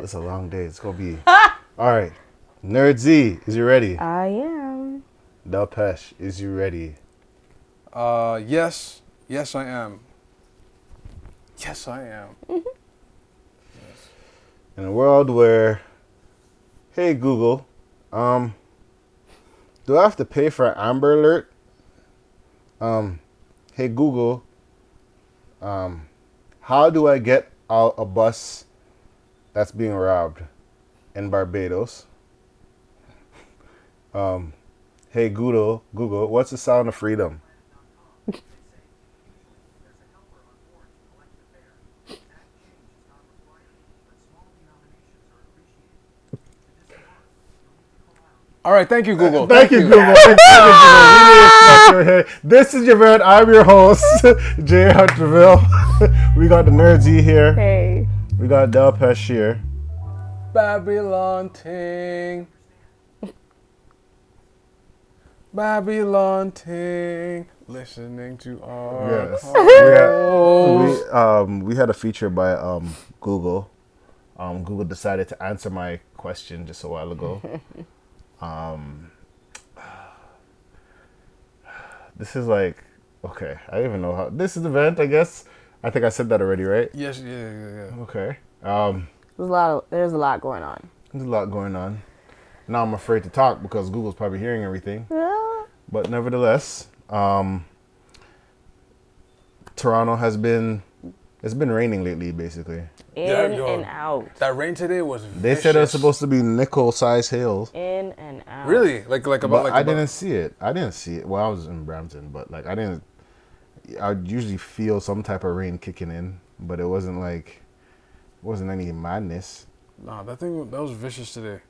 it's a long day. It's gonna be all right. Nerd Z, is you ready? I am. Del Pesh, is you ready? Yes. Yes, I am. Yes, I am. Yes. In a world where, hey Google, do I have to pay for an Amber Alert? Hey Google, how do I get out a bus that's being robbed in Barbados? Hey Google, what's the sound of freedom? All right, thank you, Google. Thank you, Google. Thank you, Google. This is your man. I'm your host, Jay Hunterville. We got the Nerd Z here. Hey. We got Del Pesh here. Babylon ting. Babylon ting. Listening to our we had a feature by Google. Google decided to answer my question just a while ago. This is like, okay, I don't even know how this is the event, I guess. I think I said that already, right? Yes, yeah. Okay. There's a lot going on. There's a lot going on. Now I'm afraid to talk because Google's probably hearing everything. Yeah. But nevertheless, Toronto it's been raining lately, basically. And out. That rain today was vicious. They said it was supposed to be nickel-sized hails. In and out. Really? I didn't see it. Well, I was in Brampton, but like I usually feel some type of rain kicking in, but it wasn't any madness. Nah, that was vicious today.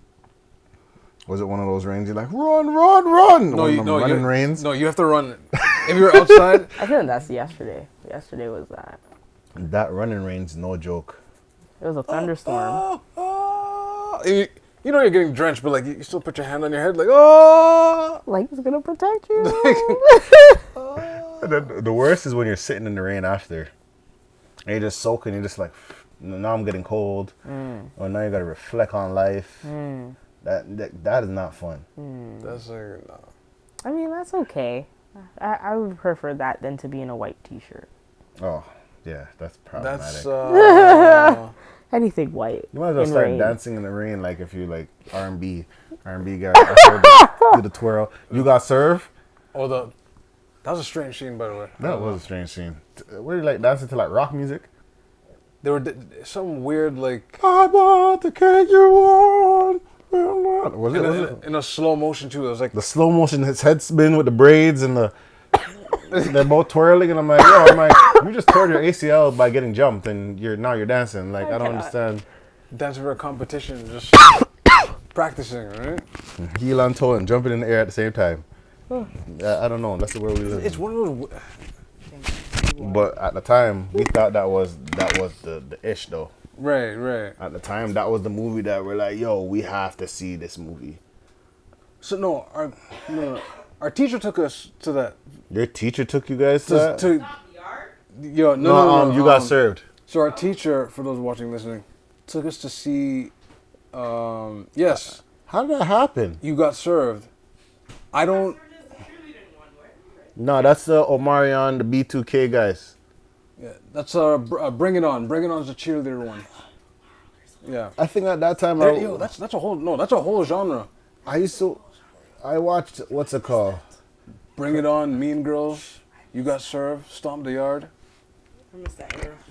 Was it one of those rains you're like, run, run, run? Running rains? No, you have to run. If you're outside. I think that's yesterday. Yesterday was that. That running rain's no joke. It was a thunderstorm. You know you're getting drenched, but like you still put your hand on your head, like oh. Like it's gonna protect you. The worst is when you're sitting in the rain after, and you're just soaking. You're just like, now I'm getting cold, or now you gotta reflect on life. That is not fun. That's like no. I mean that's okay. I would prefer that than to be in a white T-shirt. Oh. Yeah, that's problematic. That's anything white. You might as well start dancing in the rain, like if you like R&B guy. Do the twirl. You got served? Oh, that was a strange scene, by the way. That was a strange scene. Were you like dancing to like rock music? There were some weird like. I want to take you on. Was it in a slow motion too? It was like the slow motion. His head spin with the braids and the. They're both twirling, and I'm like, you just tore your ACL by getting jumped, and you're dancing. Like, I don't understand. Dancing for a competition, just practicing, right? Heel on toe and jumping in the air at the same time. I don't know. That's the world we live in. It's one of those. But at the time, we thought that was the ish though. Right. At the time, that was the movie that we're like, yo, we have to see this movie. So our teacher took us to that. Your teacher took you guys to that? No, you got served. So our teacher, for those watching, listening, took us to see. Yes. How did that happen? You got served. I don't. No, that's the Omarion, the B2K guys. Yeah, that's Bring It On. Bring It On is the cheerleader one. Yeah. I think at that time, that's a whole genre. I watched, what's it called? Bring It On, Mean Girls, You Got Served, Stomp the Yard. You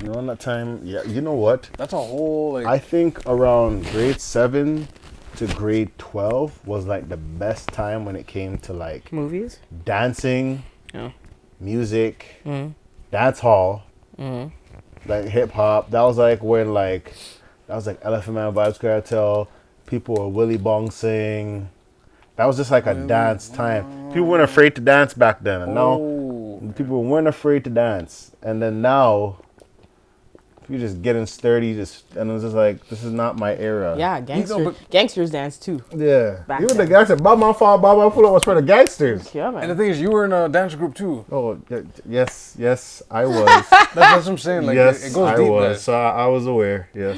know, in that time, yeah, you know what? That's a whole, like... I think around grade 7 to grade 12 was, like, the best time when it came to, like... Movies? Dancing, music, dancehall, like, hip-hop. That was, like, when, like... That was, like, Elephant Man Vibes Cartel. People were Willie Bong sing. That was just like a dance time. People weren't afraid to dance back then. And now, people weren't afraid to dance. And then now, people just getting sturdy. And it was just like, this is not my era. Yeah, gangsters dance too. Yeah. Even the gangsters. Bob Man Fall, Bob Man Pull Up was for the gangsters. Yeah, man. And the thing is, you were in a dance group too. Oh, yes, I was. That's what I'm saying. Like, yes, it goes I deep, was. man. So I was aware, yes.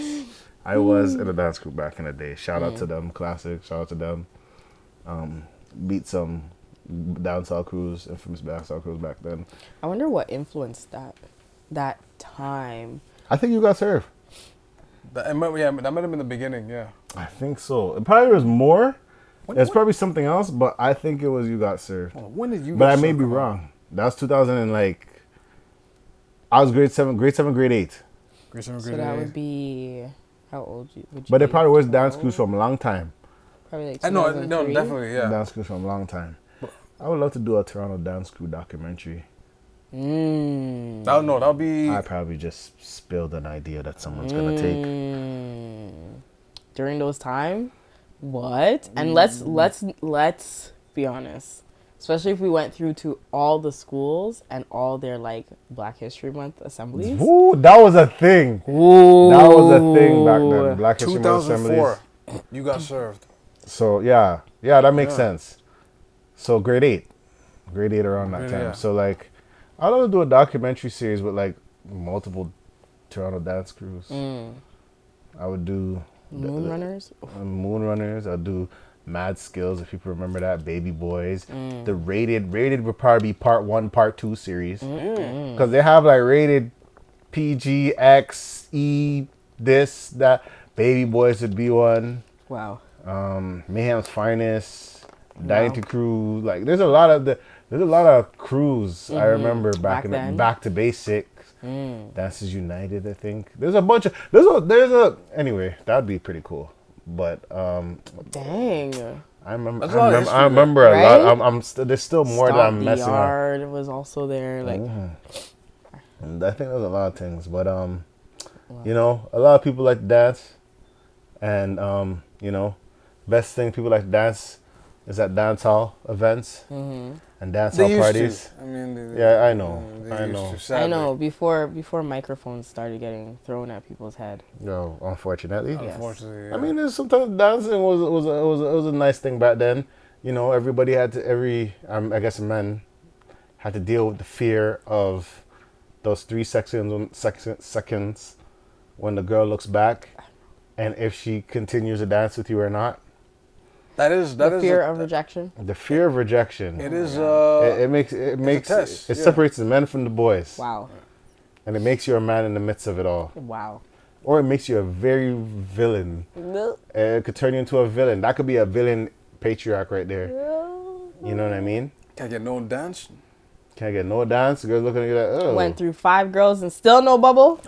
I was in a dance group back in the day. Shout out to them, classic. Shout out to them. Beat some dancehall crews, infamous dancehall crews back then. I wonder what influenced that time. I think you got served. That might have been the beginning. Yeah. I think so. It probably was more. It's probably something else, but I think it was you got served. When did you? But I may be wrong. That was 2000 and like. I was grade 7, grade 8. Grade 7, So grade 8. that would be how old would you? But it probably was dance 12? crews from a long time. Probably like No, 2003. definitely, yeah. Dance crews from a long time. I would love to do a Toronto dance crew documentary. That'll be. I probably just spilled an idea that someone's gonna take. During those time, what? And let's be honest. Especially if we went through to all the schools and all their like Black History Month assemblies. Ooh, that was a thing. Ooh. That was a thing back then. Black History Month 2004. assemblies. You got served. So yeah, that makes sense. So grade 8 around that time. Yeah. So like, I'd love to do a documentary series with like multiple Toronto dance crews. I would do Moonrunners. Moonrunners. I'll do Mad Skills, if people remember that. Baby Boys. The rated would probably be part 1, part 2 series, because they have like rated PG, X, E, this, that. Baby Boys would be one. Wow. Mayhem's Finest, Dynasty Crew. Like there's a lot of crews I remember back in then. Back to Basics. Dancers United, I think. There's a bunch of anyway, that'd be pretty cool. But Dang. I remember That's a lot of history, I remember a right? lot. There's still more that I'm messing up. Yard was also there. Like And I think there's a lot of things, but you know, a lot of people like to dance, and you know, best thing people like to dance is at dance hall events and dance hall parties. I mean, Yeah, I know. I know before microphones started getting thrown at people's head. No, unfortunately. Yes. Unfortunately, yeah. I mean, there's sometimes dancing was a nice thing back then. You know, everybody had to I guess men had to deal with the fear of those 3 seconds when the girl looks back, and if she continues to dance with you or not. That is Fear of rejection. The fear of rejection. It is. It makes test, it separates the men from the boys. Wow. And it makes you a man in the midst of it all. Wow. Or it makes you a very villain. It could turn you into a villain. That could be a villain patriarch right there. You know what I mean? Can't get no dance. Can't get no dance. The girl's looking at you like, oh. Went through 5 girls and still no bubble.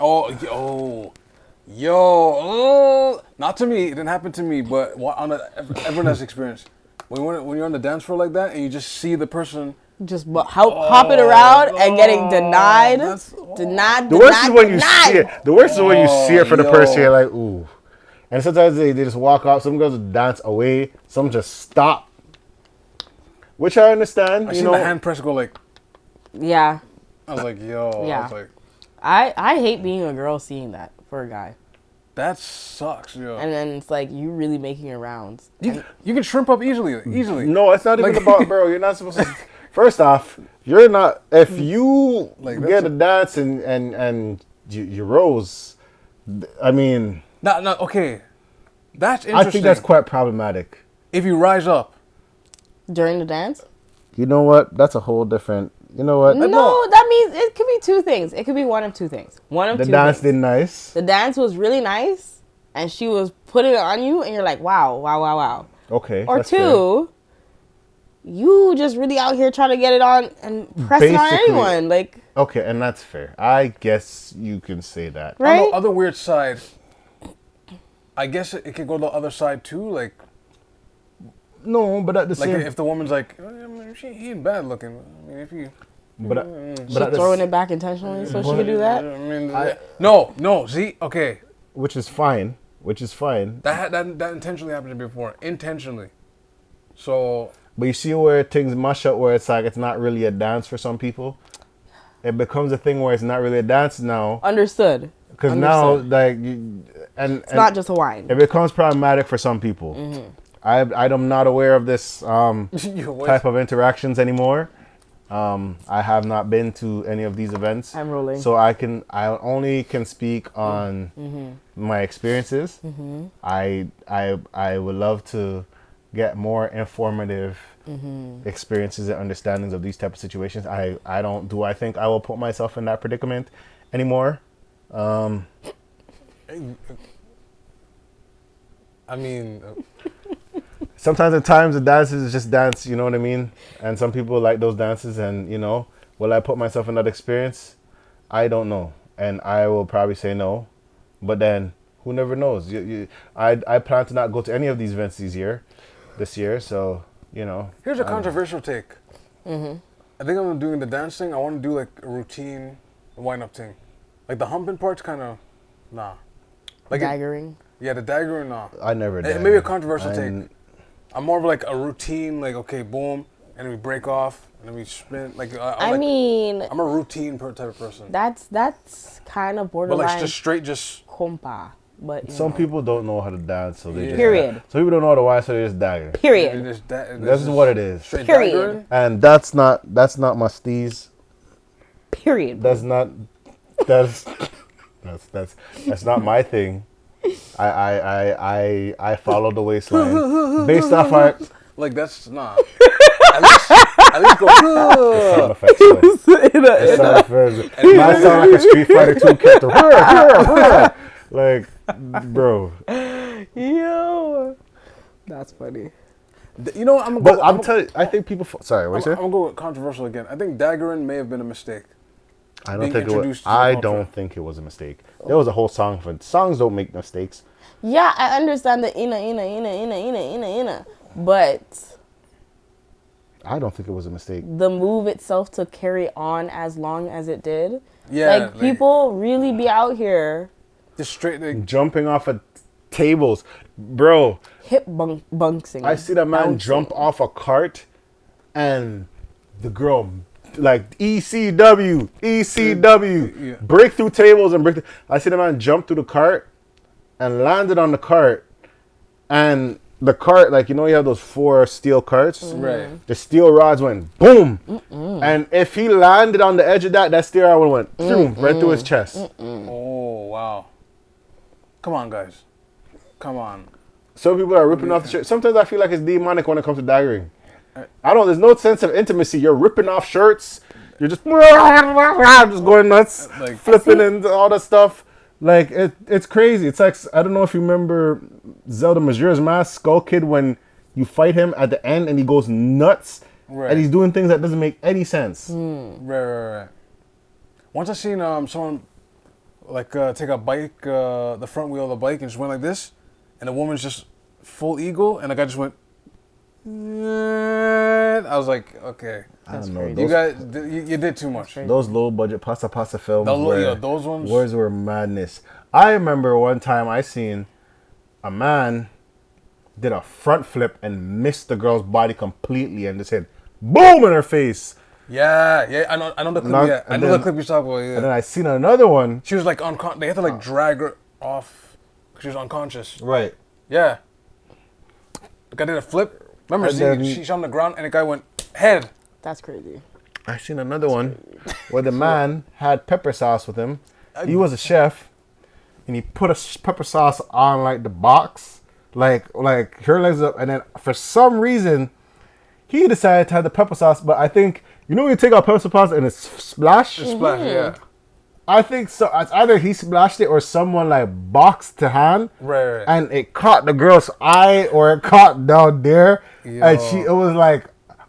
Yo, not to me. It didn't happen to me, but everyone has experience. When you're on the dance floor like that and you just see the person Just hopping around and getting denied. The worst is when you see it. The worst is when you see it for the person. You're like, ooh. And sometimes they just walk off. Some girls dance away. Some just stop. Which I understand. I seen the hand press go like. Yeah. I was like, yo. Yeah. I was like, I hate being a girl seeing that for a guy. that sucks, yo. And then it's like you really making your rounds. You can shrimp up easily. No, it's not even about, bro. You're not supposed to. First off, you're not. If you get a dance and you rose, I mean. No, okay. That's interesting. I think that's quite problematic. If you rise up. During the dance? You know what? That's a whole different. You know what? No, that means it could be 2 things. It could be one of 2 things. The dance did nice. The dance was really nice, and she was putting it on you, and you're like, wow. Okay. Or 2, you just really out here trying to get it on and pressing on anyone. Like. Okay, and that's fair. I guess you can say that. Right? On the other weird side, I guess it could go the other side too, like. No, but at the same. Like if the woman's like, I mean, he ain't bad looking. I mean, if you. But she's throwing it back intentionally so she could do that? I mean, no. See, okay. Which is fine. That intentionally happened to me before. Intentionally. So. But you see where things mush up, where it's like it's not really a dance for some people. It becomes a thing where it's not really a dance now. Understood. Because now, like, it's not just a wine. It becomes problematic for some people. Mm-hmm. I'm not aware of this type of interactions anymore. I have not been to any of these events. I'm rolling. So I only can speak on my experiences. I would love to get more informative experiences and understandings of these type of situations. I think I will put myself in that predicament anymore. I mean, sometimes at times the dances is just dance, you know what I mean? And some people like those dances, and will I put myself in that experience? I don't know, and I will probably say no. But then who never knows? I plan to not go to any of these events this year, so here's a controversial take. I think I'm doing the dance thing. I want to do like a routine wind-up thing. Like the humping part's kind of, nah. Like Daggering? Yeah, the daggering, nah. I never did. Maybe a controversial take. I'm more of like a routine, like, okay, boom, and then we break off, and then we spin. Like, I'm a routine type of person. That's kind of borderline. But like just straight, compa. But some people don't know how to dance, so they just period. Some people don't know how to why, so they just dagger. Period. This is what it is. Period. Daggering? And that's not my steez. Period. That's not not my thing. I follow the waistline based off our like that's nah. At least go. Sound effects. Might sound like a Street Fighter 2 character. Like, bro. Yo, that's funny. I'm telling you, I think people. Sorry, what you say? I'm gonna go with controversial again. I think daggering may have been a mistake. I don't think it was a mistake. There was a whole song for it. Songs don't make mistakes. Yeah, I understand the inna, but I don't think it was a mistake. The move itself to carry on as long as it did. Yeah, like people really be out here just straight jumping off of tables, bro. Hip bunksing. I see that man jump off a cart, and the girl. Like ECW, yeah. Break through tables and I see the man jump through the cart and landed on the cart, and the cart, like you have those 4 steel carts, right? The steel rods went boom, and if he landed on the edge of that steel rod would went boom right through his chest. Oh wow! Come on, guys, come on. Some people are ripping off the shirt. Sometimes I feel like it's demonic when it comes to daggering. There's no sense of intimacy. You're ripping off shirts. You're just going nuts, like, flipping and all that stuff. Like, it's crazy. It's like, I don't know if you remember Zelda Majora's Mask, Skull Kid, when you fight him at the end and he goes nuts. Right. And he's doing things that doesn't make any sense. Right. Once I seen someone, like, take a bike, the front wheel of the bike and just went like this, and the woman's just full ego, and the guy just went, I was like, okay. I don't know. You guys, you did too much. Those low budget pasta films, those ones, words were madness. I remember one time I seen a man did a front flip and missed the girl's body completely and just hit boom in her face. Yeah, I know the clip. I know the clip you're talking about. Yeah. And then I seen another one. She was like they had to like drag her off because she was unconscious. Right. Yeah. The guy did a flip. Remember, she's on the ground and the guy went head. That's crazy. I seen another one where the man had pepper sauce with him. He was a chef, and he put a pepper sauce on like the box, like her legs up, and then for some reason, he decided to have the pepper sauce. But I think when you take out pepper sauce and it's splash. Yeah. I think so. It's either he splashed it or someone like boxed to hand, right. And it caught the girl's eye or it caught down there, and it was like,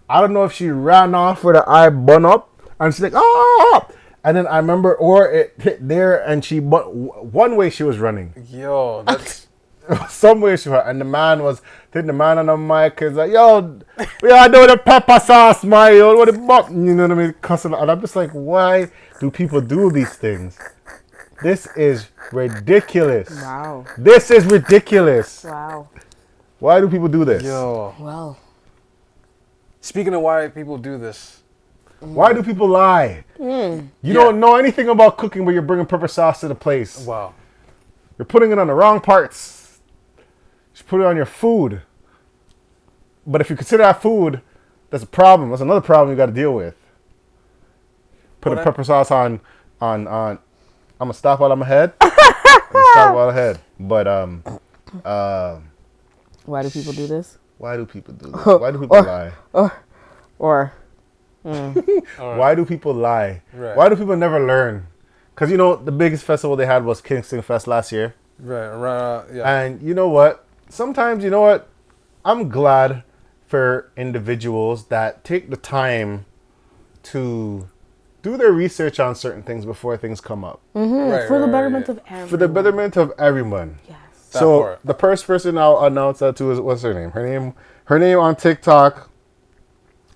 I don't know if she ran off with her eye bun up, and she's like, ah, and then I remember, or it hit there, and one way she was running. Yo, that's some way she was, and the man on the mic is like, yo, I know the pepper sauce, my yo, what the buck, you know what I mean, cussing, and I'm just like, why do people do these things? This is ridiculous. Wow. This is ridiculous. Wow. Why do people do this? Yo. Well. Speaking of why people do this. Why do people lie? You don't know anything about cooking, but you're bringing pepper sauce to the place. Wow. You're putting it on the wrong parts. Just put it on your food. But if you consider that food, that's a problem. That's another problem you got to deal with. put a pepper sauce on. I'm gonna stop while I'm ahead. Stop while ahead. But why do people do this? Why do people do this? Why do people lie? Why do people lie? Right. Why do people never learn? Because the biggest festival they had was Kingston Fest last year. Right. Yeah. And you know what? Sometimes, I'm glad for individuals that take the time to do their research on certain things before things come up. Mm-hmm. For the betterment of everyone. For the betterment of everyone. Yes. So the first person I'll announce that to is, what's her name? Her name on TikTok,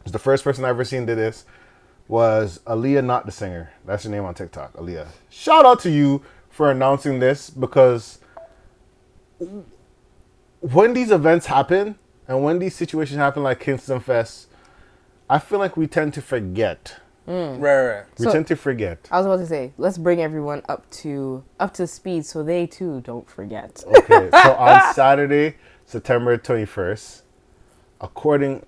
is the first person I've ever seen do this, was Aaliyah, not the singer. That's her name on TikTok, Aaliyah. Shout out to you for announcing this, because when these events happen and when these situations happen like Kingston Fest, I feel like we tend to forget. Right. We tend to forget. I was about to say, let's bring everyone up to speed so they too don't forget. Okay, so on Saturday, September 21st, according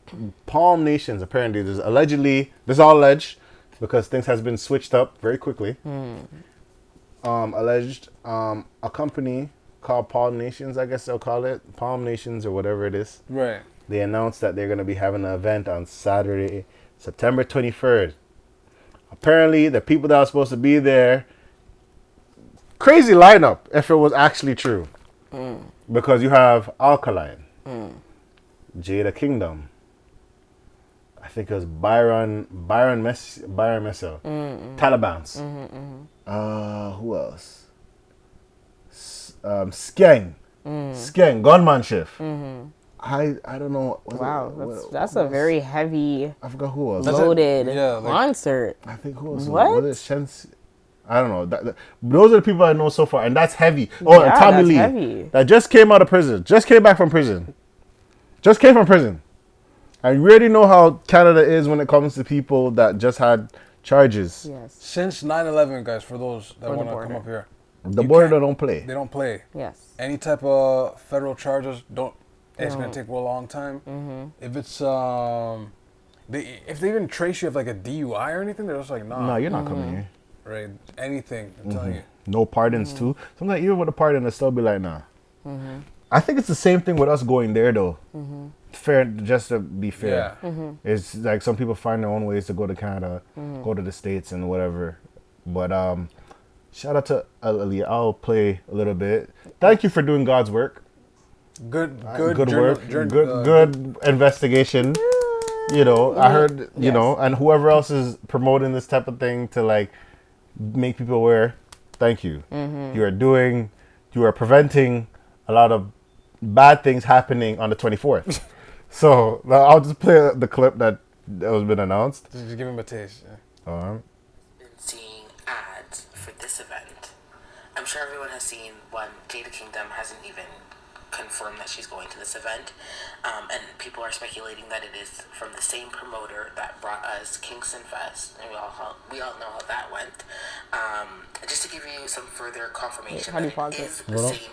Palm Nations, apparently this is all alleged because things has been switched up very quickly. Alleged, a company called Palm Nations, I guess they'll call it Palm Nations or whatever it is. Right. They announced that they're going to be having an event on Saturday, September 23rd. Apparently, the people that are supposed to be there, crazy lineup if it was actually true. Because you have Alkaline, Jada Kingdom, I think it was Byron Messel, Taliban's. Who else? Skeng, Gunmanship. I don't know. Wow, that's a very heavy, I forgot who else. loaded concert. I think who else? What? Was it I don't know. Those are the people I know so far, and that's heavy. Oh, and Tommy that's Lee, heavy. that just came out of prison, just came back from prison, And you already know how Canada is when it comes to people that just had charges. Yes. Since 9/11, guys, for those that want to come up here, The border don't play. They don't play. Yes. Any type of federal charges it's gonna take a long time. If it's if they even trace you of like a DUI or anything, they're just like, nah. No, you're not coming here. Right. Anything. I'm telling you. No pardons too. Sometimes even with a pardon, they still be like, nah. I think it's the same thing with us going there though. Fair, just to be fair. Yeah. It's like some people find their own ways to go to Canada, go to the States and whatever. But shout out to Aaliyah. I'll play a little bit. Thank you for doing God's work. Good work. Good investigation. I heard, and whoever else is promoting this type of thing to like make people aware, thank you. You are preventing a lot of bad things happening on the 24th. So I'll just play the clip that has been announced. Just give him a taste. Yeah. Been seeing ads for this event. I'm sure everyone has seen one. Jada Kingdom hasn't even confirmed that she's going to this event, and people are speculating that it is from the same promoter that brought us Kingston Fest, and we all know how that went. Just to give you some further confirmation, that it is the same.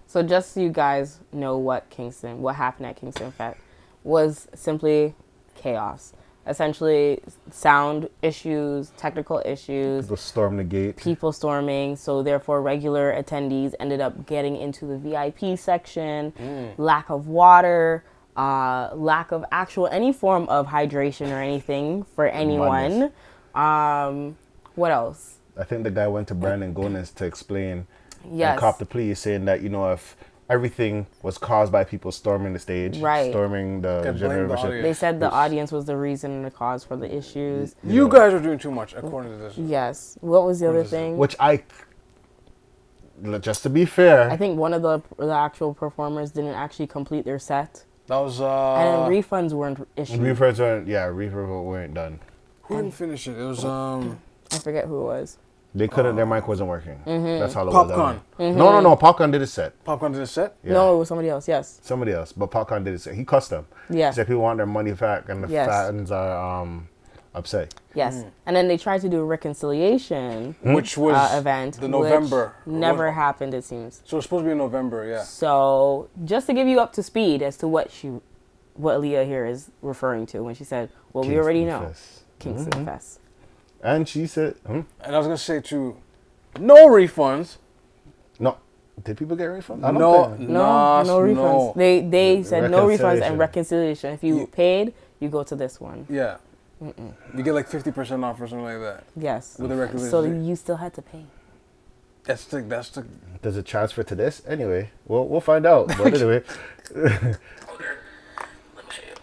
So just so you guys know what happened at Kingston Fest was simply chaos. Essentially, sound issues, technical issues. People storm the gate. People storming. So therefore, regular attendees ended up getting into the VIP section. Lack of water, lack of any form of hydration or anything for anyone. What else? I think the guy went to Brandon Gones to explain Yes. and cop the plea, saying that, if everything was caused by people storming the stage, storming the generation. They said the audience was the reason and the cause for the issues. You guys are doing too much, according to this. Yes. What was the other thing? Which just to be fair, I think one of the actual performers didn't actually complete their set. That was and refunds weren't issued. Refunds weren't done. Who didn't finish it? It was I forget who it was. They couldn't. Their mic wasn't working. That's how it Popcorn. was. No. Popcorn did a set. Popcorn did a set? Yeah. No, it was somebody else. Yes. Somebody else, but Popcorn did a set. He cussed them. Yeah. He said people want their money back, and the fans are upset. Yes. And then they tried to do a reconciliation, which was event. The November. Which never happened, it seems. So it's supposed to be in November, yeah. So just to give you up to speed as to what Aaliyah here is referring to when she said, "Well, we already know Kingston Fest." And she said, And I was gonna say too, no refunds. no. Did people get refunds? No refunds. They said no refunds and Reconciliation. reconciliation. If you paid, you go to this one. Yeah. You get like 50% off or something like that. Yes. With a reconciliation. So you still had to pay. That's the. Does it transfer to this? Anyway, we'll find out. But anyway. Let me show you.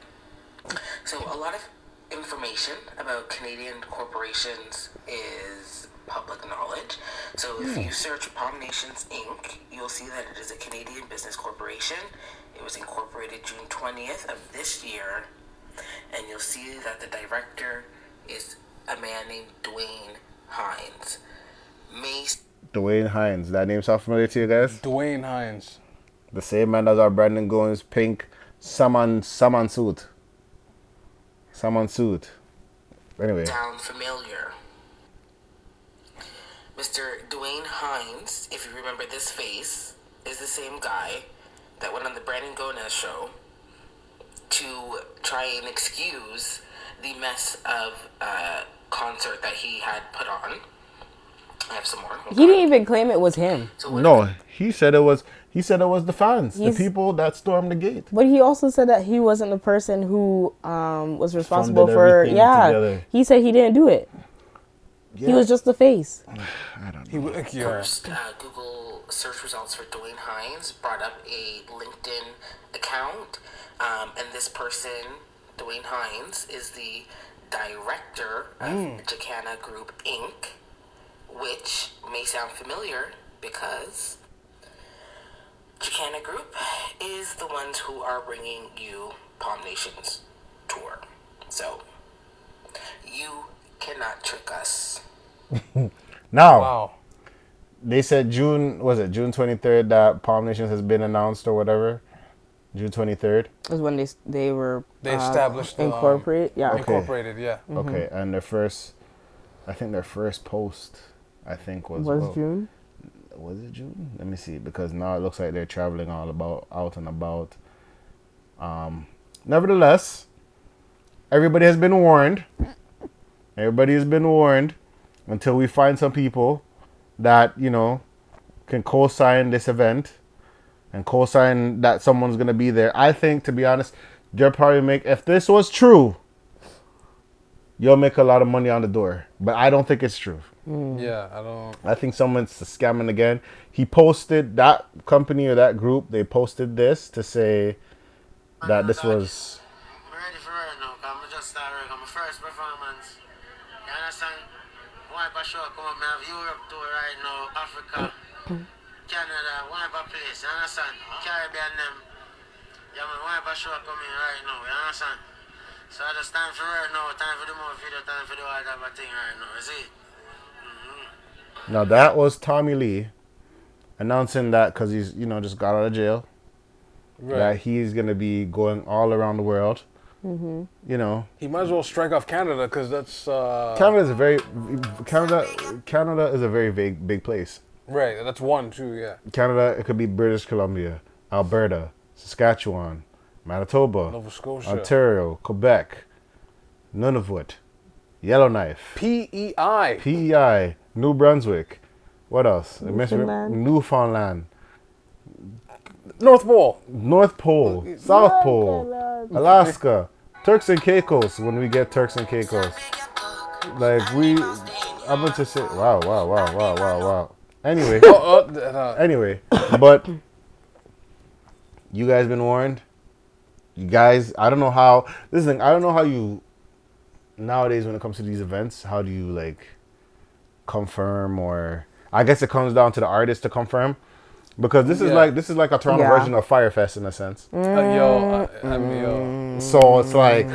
So a lot of information about Canadian corporations is public knowledge. So if you search Palm Nations Inc., you'll see that it is a Canadian business corporation. It was incorporated June 20th of this year. And you'll see that the director is a man named Dwayne Hines. Dwayne Hines. That name sound familiar to you guys? Dwayne Hines. The same man as our Brandon Goins pink salmon suit. Salmon suit. Anyway. Sound familiar. Mr. Dwayne Hines, if you remember this face, is the same guy that went on the Brandon Gomez show to try and excuse the mess of concert that he had put on. I have some more. He didn't even claim it was him. No, he said it was the fans, the people that stormed the gate. But he also said that he wasn't the person who was responsible Funded for. everything Yeah, together. he said he didn't do it. Yeah. He was just the face. I don't know. First, Google search results for Dwayne Hines brought up a LinkedIn account, and this person, Dwayne Hines, is the director of Jacana Group Inc., which may sound familiar because Jacana Group is the ones who are bringing you Palm Nations tour. So, you cannot trick us. Now, Wow. they said June 23rd that Palm Nations has been announced or whatever? June 23rd? Was when they were They established the, incorporate. Yeah. Okay. Incorporated, yeah. Okay, and their first post, was June. Was it June? Let me see, because now it looks like they're traveling out and about. Nevertheless, everybody has been warned. Everybody has been warned until we find some people that, can co-sign this event and co-sign that someone's going to be there. I think, to be honest, they'll probably if this was true, you'll make a lot of money on the door. But I don't think it's true. Yeah, I think someone's scamming again. He posted, that company or that group, they posted this to say that this was... I'm ready for it now, because I'm just starting my first performance. You understand? One for sure come up, I have Europe tour right now, Africa, Canada, one for place, you understand? Caribbean them. Yeah, man, one for sure coming right now, you understand? So it's time for it now, time for the more video, time for the all type of thing right now, you see? Now that was Tommy Lee announcing that because he's, just got out of jail. Right. That he's going to be going all around the world. Mm-hmm. He might as well strike off Canada because that's... Canada is a very big place. Right, that's one too, yeah. Canada, it could be British Columbia, Alberta, Saskatchewan, Manitoba, Nova Scotia. Ontario, Quebec, Nunavut, Yellowknife, PEI, New Brunswick. What else? Newfoundland. North Pole. North Pole, South Pole, Alaska, Turks and Caicos. When we get Turks and Caicos, I'm going to say, wow. Anyway, anyway, but you guys been warned. You guys, I don't know how. This thing, I don't know how you nowadays when it comes to these events. How do you confirm, or I guess it comes down to the artist to confirm. Because this is like a Toronto version of Firefest in a sense. Yo. So it's like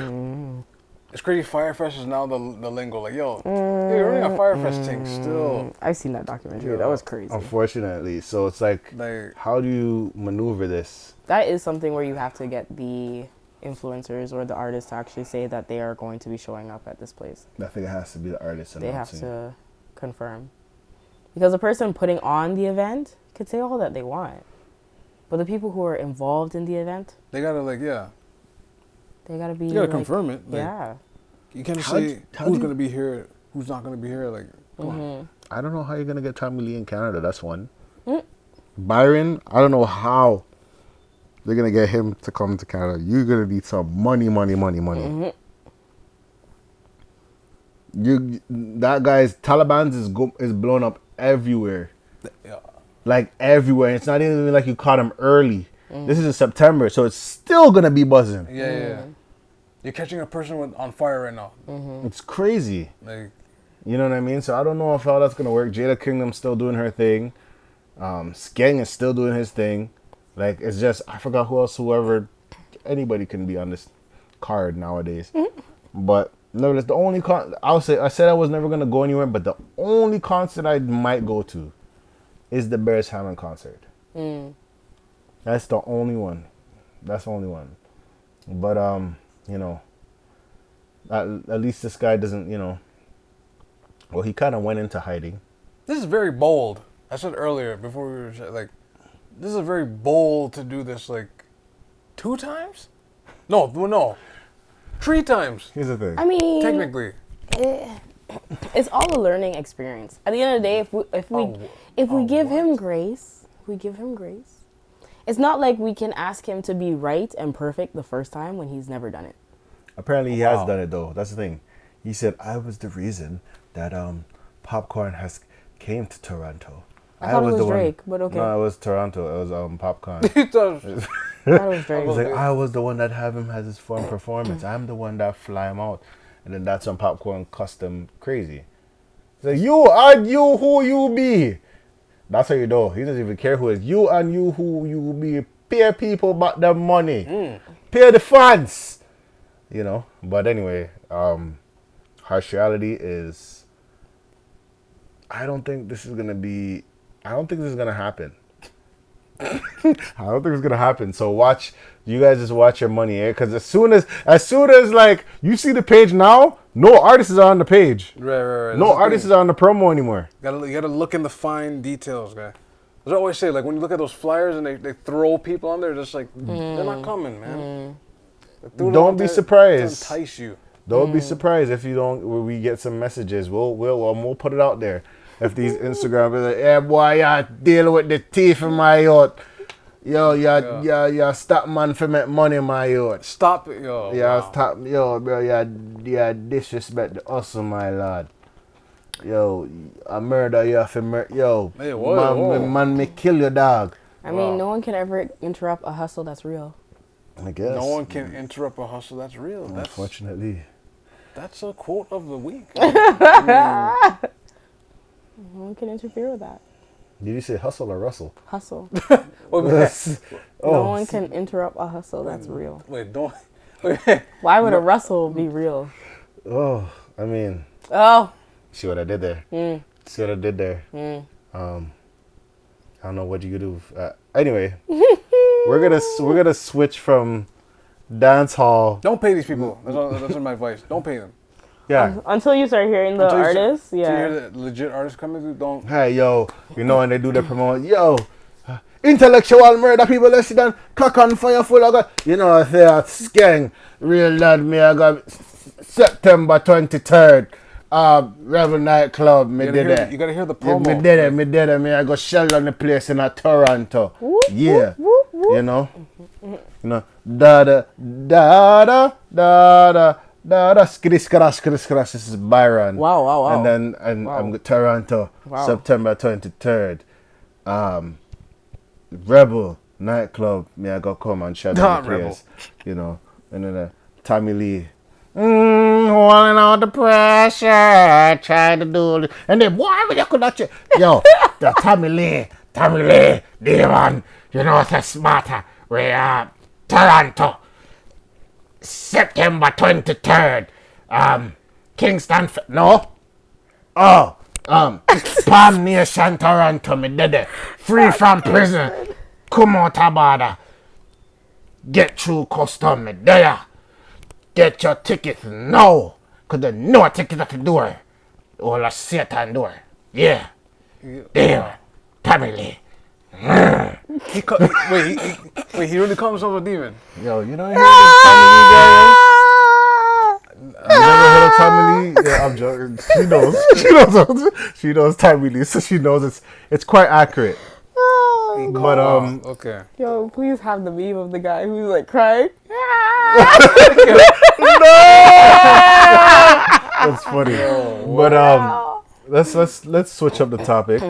it's crazy. Firefest is now the lingo. Like, you're running a Firefest thing still. I've seen that documentary. That was crazy. Unfortunately, so it's like how do you maneuver this? That is something where you have to get the influencers or the artists to actually say that they are going to be showing up at this place. I think it has to be the artist. They have to confirm, because the person putting on the event could say all that they want, but the people who are involved in the event, they gotta they gotta be. You gotta confirm it. Yeah. You can't say who's gonna be here who's not going to be here? Like, come on. I don't know how you're going to get Tommy Lee in Canada. That's one. Byron, I don't know how they're going to get him to come to Canada. You're going to need some money. That guy's Taliban's is blown up everywhere. Yeah. Like everywhere. It's not even like you caught him early. This is in September, so it's still going to be buzzing. Yeah. You're catching a person on fire right now. It's crazy. Like, you know what I mean? So I don't know how that's going to work. Jada Kingdom's still doing her thing. Skeng is still doing his thing. Like, it's just, I forgot whoever, anybody can be on this card nowadays. But, no, that's the only I said I was never going to go anywhere, but the only concert I might go to is the Bears Hammond concert. That's the only one. That's the only one. But, you know, at least this guy doesn't, you know, well, he kind of went into hiding. this is very bold. I said earlier, before we were, like, this is very bold to do this, like, 2 times? No. 3 times. Here's the thing. I mean, Technically. it's all a learning experience. At the end of the day, if we give him grace, it's not like we can ask him to be right and perfect the first time when he's never done it. Apparently he has done it, though. That's the thing. He said, I was the reason that Popcorn has came to Toronto. I thought it was Drake, but okay. No, it was Toronto. It was Popcorn. I thought it was Drake. He was like, I was the one that have him as his fun performance. I'm the one that fly him out. And then that's when Popcorn cussed him crazy. He's like, you and you who you be. That's how you know. He doesn't even care who it is. You and you who you be. Pay people back their money. Pay the fans. You know. But anyway, harsh reality is, I don't think this is going to happen. I don't think it's gonna happen. So you guys just watch your money, because as soon as like you see the page now, no artist is on the page. Right. No artist is on the promo anymore. You gotta look in the fine details, guy. As I always say, like when you look at those flyers and they throw people on there, just like they're not coming, man. Don't be surprised. To entice you. Don't be surprised if you don't. When we get some messages, we'll put it out there. If these Instagram be like, hey boy, you deal with the thief in my yacht. Yo, you stop man for make money in my yacht. Stop it, yo. Yeah, wow. stop, yo, bro. You disrespect the hustle, my lord. Yo, a murder, you have to murder. Yo, hey, whoa. Man, me kill your dog. I mean, no one can ever interrupt a hustle that's real. I guess. No one can interrupt a hustle that's real. Unfortunately. That's a quote of the week. No one can interfere with that. Did you say hustle or Russell? Hustle. Wait, No one can interrupt a hustle that's real. don't. Why would a Russell be real? Oh, I mean. Oh. See what I did there? See what I did there? I don't know what you could do. Anyway, we're gonna switch from dancehall. Don't pay these people. That's my advice. Don't pay them. Yeah. Until you start hearing the artists, Until you hear the legit artists coming through, don't. Hey, yo, you know when they do the promote, yo, intellectual murder people, let's sit down, cock on fire full of God. You know, I say, Skeng, real lad, me, I got September 23rd, Rebel Nightclub, me did it. You gotta hear the promo. Me did it, me, I go shell on the place in Toronto. Yeah. You know? You know, skris, this is Byron. Wow. And then I'm Toronto, September 23rd. Rebel Nightclub, me I go come and shut down the place. You know, and then Tommy Lee. Holding out the pressure, trying to do it. And then, why would you could not yo, the Tommy Lee, Demon, you know what's smarter? We are Toronto. September 23rd, Kingston Fest, no? Oh, Palm Nation, Toronto, me did it. Free from prison, come out of border. Get through custom, me there. Get your tickets now, because there's no ticket at the door. All a Satan door. Yeah. There, family. Wait, he really calls himself a demon? Yo, you don't hear this Tommy Lee guy? You never heard of Tommy Lee. Yeah, I'm joking. She knows. She knows Tommy Lee, so she knows it's quite accurate. But okay. Yo, please have the meme of the guy who's like crying. That's funny. But let's switch up the topic.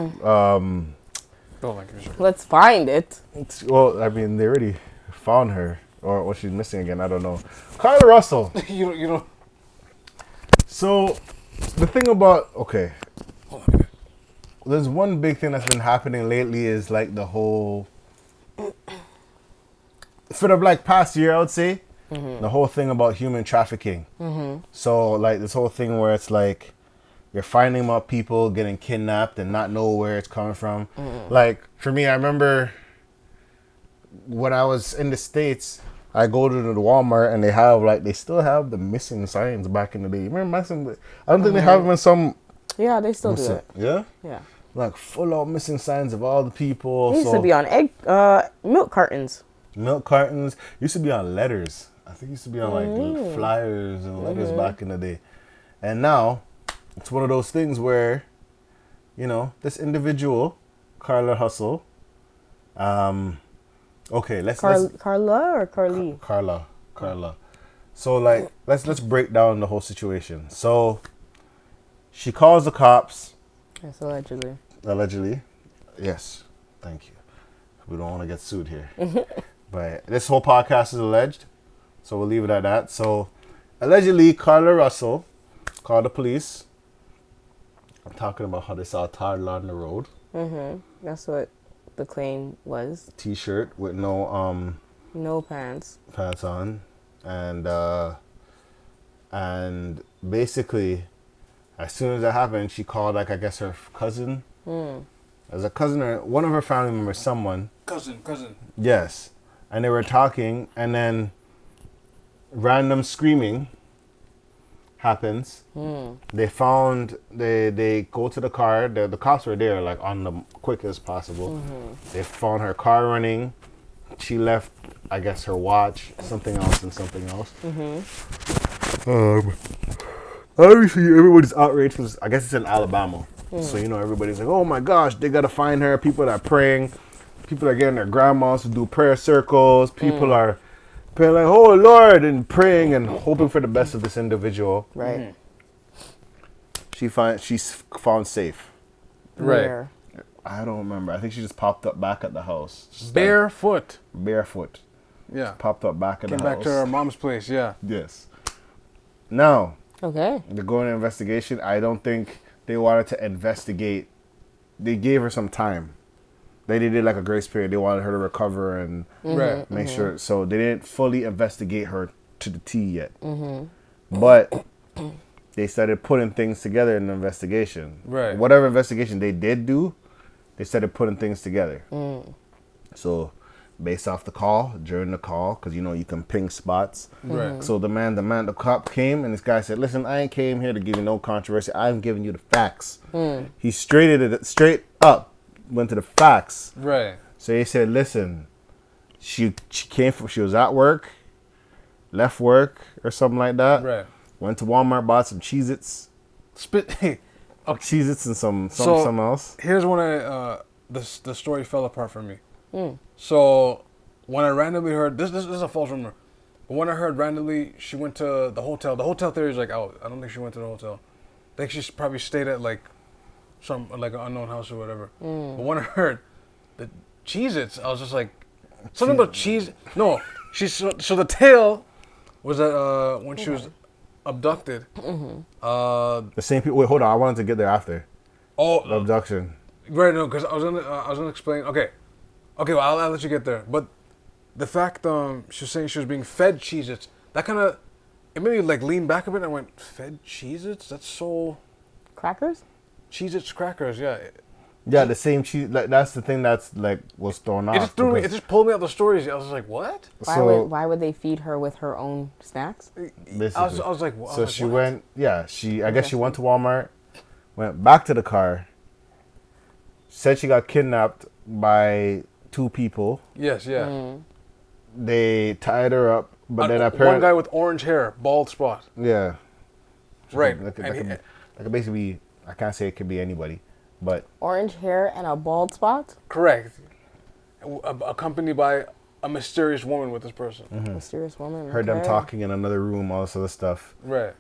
Let's find it. Well, I mean, they already found her, or she's missing again. I don't know. Carlee Russell. you know. So, the thing about there's one big thing that's been happening lately is like the whole, for the like past year, I would say, the whole thing about human trafficking. So like this whole thing where it's like you're finding out people getting kidnapped and not know where it's coming from. Like for me, I remember when I was in the States, I go to the Walmart and they still have the missing signs back in the day. You remember missing? I don't think they have them in some. Yeah, they still do it. Yeah? Yeah. Like full out missing signs of all the people. It used to be on milk cartons. Milk cartons. Used to be on letters. I think it used to be on like flyers and letters back in the day. And now, it's one of those things where, you know, this individual, Carlee Russell, Carla or Carlee? Carla. So like, let's break down the whole situation. So, she calls the cops. Yes, allegedly. Allegedly, yes. Thank you. We don't want to get sued here. But this whole podcast is alleged, so we'll leave it at that. So, allegedly, Carlee Russell called the police. I'm talking about how they saw a toddler on the road. That's what the claim was. T-shirt with no pants on, and basically, as soon as that happened, she called like I guess her cousin. As a cousin or one of her family members, someone. Cousin. Yes, and they were talking, and then random screaming happens. They go to the car. The cops were there like on the quickest possible. They found her car running. She left, I guess, her watch, something else. Obviously, everybody's outraged because I guess it's in Alabama. So, you know, everybody's like, oh my gosh, they got to find her. People are praying. People are getting their grandmas to do prayer circles. People are praying like, oh Lord, and praying and hoping for the best of this individual. Right. She's found safe. Right. Where? I don't remember. I think she just popped up back at the house. Barefoot. Yeah. Just popped up back at the house. Came back to her mom's place, yeah. Yes. Now, Okay. they're going to investigation. I don't think they wanted to investigate. They gave her some time. They did like a grace period. They wanted her to recover and make sure. So they didn't fully investigate her to the T yet. But they started putting things together in the investigation. Right. Whatever investigation they did do, they started putting things together. So based off the call, during the call, because, you know, you can ping spots. Right. So the cop came, and this guy said, listen, I ain't came here to give you no controversy. I'm giving you the facts. He straight up went to the facts. Right. So he said, listen, she was at work, left work or something like that. Right. Went to Walmart, bought some Cheez-its. Okay. Cheez-its and something else. Here's when the story fell apart for me. So when I randomly heard this is a false rumor, but when I heard randomly she went to the hotel. The hotel theory is like out. I don't think she went to the hotel. I think she probably stayed at like some like an unknown house or whatever. But when I heard the Cheez-its, I was just like something about cheese. No, so the tale was that when she was abducted. The same people. Wait, hold on. I wanted to get there after. Oh, the abduction. Right, no, because I was gonna explain. Okay, well, I'll let you get there. But the fact she was saying she was being fed Cheez-its, that kind of, it made me like lean back a bit and I went, fed Cheez-its? That's so... Crackers? Cheez-its crackers, yeah. Yeah, the same cheese. Like that's the thing that's like was thrown off. It just threw me. It just pulled me out the stories. I was like, what? Why would they feed her with her own snacks? Basically. I was like, what? So she went. Yeah, I guess she went to Walmart, went back to the car. Said she got kidnapped by 2 people. Yes, yeah. They tied her up, but then apparently one guy with orange hair, bald spot. Yeah. Right. That could basically be, I can't say it could be anybody, but Orange hair and a bald spot? Correct. Accompanied by a mysterious woman with this person. Mysterious woman. heard them okay. talking in another room, all this other stuff. Right.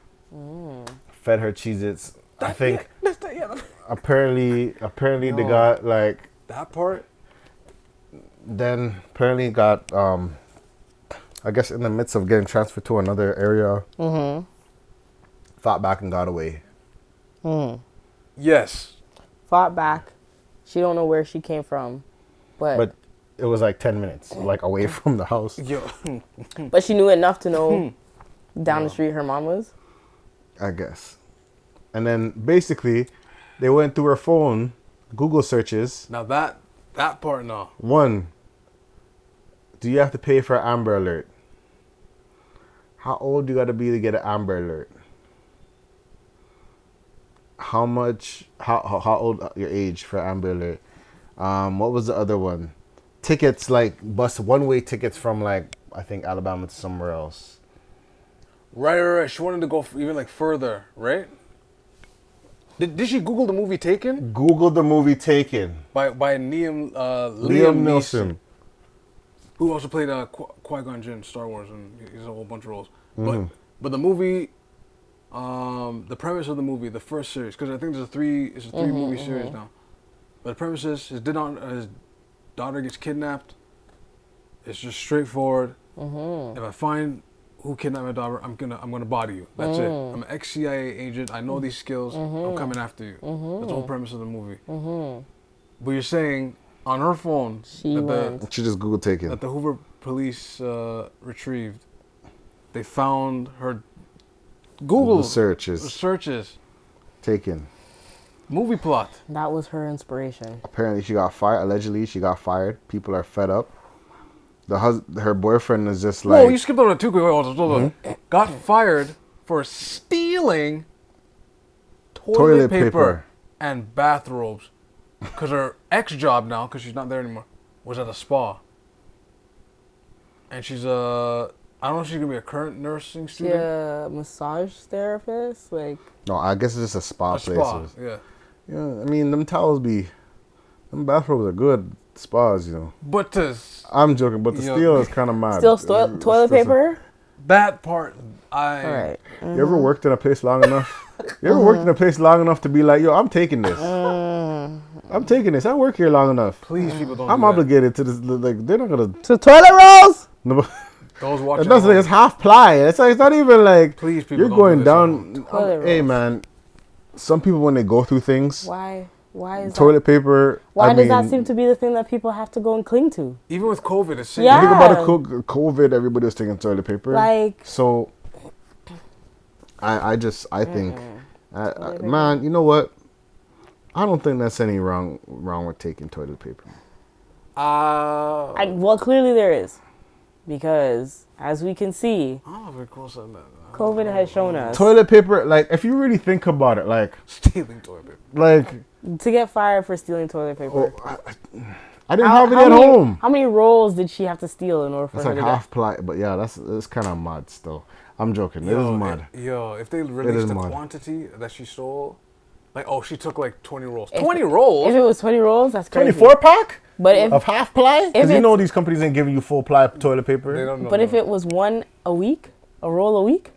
Fed her Cheez-its. I think apparently they got like That part? then apparently got I guess in the midst of getting transferred to another area, fought back and got away. Yes. Fought back. She don't know where she came from. But it was like 10 minutes, like away from the house. Yo. But she knew enough to know down the street her mom was? I guess. And then basically, they went through her phone, Google searches. Now that part, no. One, do you have to pay for Amber Alert? How old you got to be to get an Amber Alert? How much? How old your age for Amber Alert? What was the other one? Tickets, like bus one-way tickets from like I think Alabama to somewhere else. Right. She wanted to go even like further, right? Did she Google the movie Taken? Google the movie Taken. By Liam Neeson. Who also played Qui-Gon Jinn in Star Wars, and he's a whole bunch of roles. But the movie, the premise of the movie, the first series, because I think it's a three movie series now. But the premise is his daughter gets kidnapped. It's just straightforward. If I find who kidnapped my daughter, I'm gonna body you. That's it. I'm an ex-CIA agent. I know these skills. I'm coming after you. That's the whole premise of the movie. But you're saying on her phone She just Google Taken. that the Hoover police retrieved, they found her Google searches. Taken. Movie plot. That was her inspiration. Apparently she got fired. Allegedly she got fired. People are fed up. Her boyfriend is just like... Whoa, you skipped over that too quick. Hold on. Got fired for stealing toilet paper and bathrobes. Because her ex-job now, because she's not there anymore, was at a spa. And she's I don't know if she's going to be a current nursing student. Yeah, massage therapist, like... No, I guess it's just a spa place. Yeah. Yeah, I mean, them bathrobes are good spas, you know. But I'm joking, but the steal is kind of mad. Still toilet paper? That part, All right. You ever worked in a place long enough? You ever worked in a place long enough to be like, yo, I'm taking this. I'm taking this. I work here long enough. Please, people don't. I'm obligated to this. Like, they're not gonna. To toilet rolls? No, Those watching. it's half ply. It's not even like. Please, people. You're don't going do down. Hey, rolls. man. Some people when they go through things. Why is toilet paper? Why does that seem to be the thing that people have to go and cling to? Even with COVID, it's Yeah. Think about COVID. Everybody was taking toilet paper. Like. So. I think, man, you know what? I don't think that's any wrong with taking toilet paper. Well, clearly there is, because as we can see, COVID has shown us toilet paper. Like, if you really think about it, like stealing toilet paper, like to get fired for stealing toilet paper. I didn't have it at home. How many rolls did she have to steal in order for it's her like to half ply, but yeah, that's kind of mad still. I'm joking. It is mad. If they released the quantity that she stole, like, she took like 20 rolls. 20 rolls? If it was 20 rolls, that's crazy. 24 pack? But if of half ply? Because you know these companies ain't giving you full ply toilet paper. They don't know. But if it was one a week, a roll a week,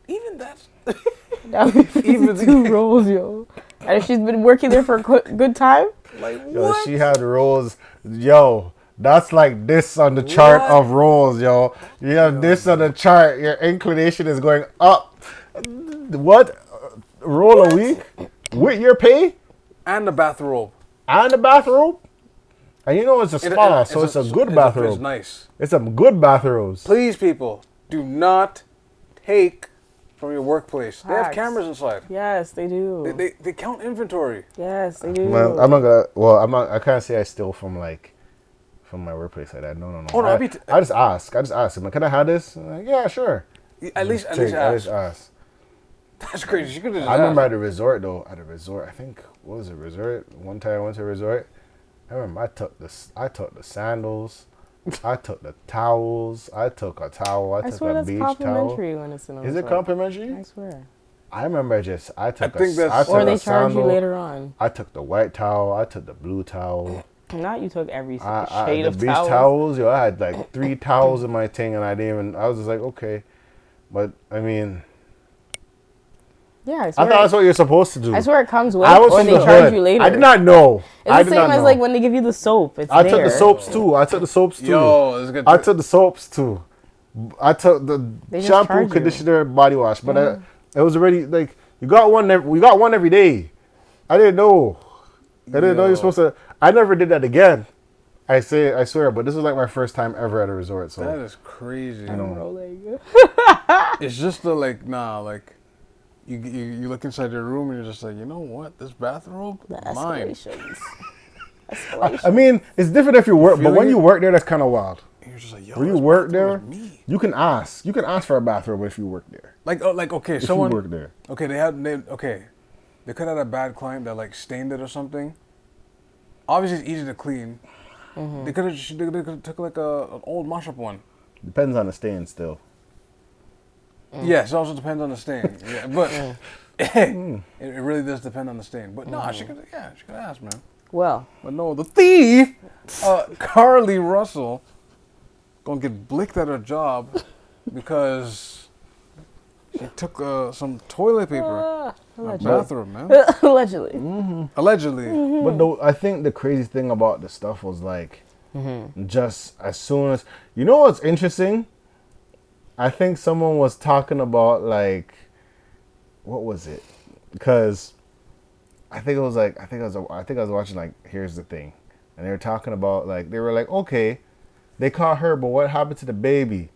even that's that would be 52 rolls, yo. And if she's been working there for a good time, like yo, she had rolls, yo. That's like this on the chart of rolls, yo. You have this on the chart. Your inclination is going up. What? Roll a week? With your pay? And the bathrobe. And the bathrobe? And you know it's a spa, so it's a good bathrobe. It's nice. It's some good bathrobes. Please, people, do not take from your workplace. Facts. They have cameras inside. Yes, they do. They count inventory. Yes, they do. Man, I'm not gonna. Well, I can't say I steal from my workplace like that. No. Oh, no, I just ask. I'm like, can I have this? I'm like, yeah, sure. At least I just ask. That's crazy. She could have just I remember asked. at a resort though. I think what was it? Resort. One time I went to a resort. I remember I took the sandals. I took the towels. I took a towel. I took swear a that's beach towel. complimentary when it's in a Is it resort. complimentary? I swear. I remember I took or they a charge you sandal. later on. I took the white towel. I took the blue towel. Not you took every shade The of beach towels. Yo, I had like 3 towels in my thing, and I was just like, okay. But, I mean, Yeah, I thought that's what you're supposed to do. I swear it comes with, I was or from they the charge hood. you later. I did not know. It's the same as like when they give you the soap. It's I there. took the soaps too. I took the soaps too. I took the shampoo, conditioner, body wash. But it was already like we got one every day. I didn't know. I didn't know you're supposed to. I never did that again. I swear, but this was like my first time ever at a resort. So that is crazy. I'm rolling. It's just the you look inside your room and you're just like, you know what, this bathrobe, The mine. escalations. I mean, it's different if you work, but when you work there, that's kind of wild. You're just like, yo, when you work there, you can ask. You can ask for a bathrobe if you work there. Okay, if someone you work there. Okay, they could have had a bad client that like stained it or something. Obviously, it's easy to clean. Mm-hmm. They could have took like an old mush up one. Depends on the stain still. Yes, it also depends on the stain. Yeah, but it really does depend on the stain. But no, she could ask, man. Well, but no, the thief, Carlee Russell, gonna get blicked at her job because she took some toilet paper. Bathroom, man. Allegedly. Mm-hmm. Allegedly. Mm-hmm. But I think the crazy thing about the stuff was like, just as soon as what's interesting. I think someone was talking about like, what was it? Because I think I was watching like Here's the Thing, and they were talking about like they were like, okay, they caught her, but what happened to the baby?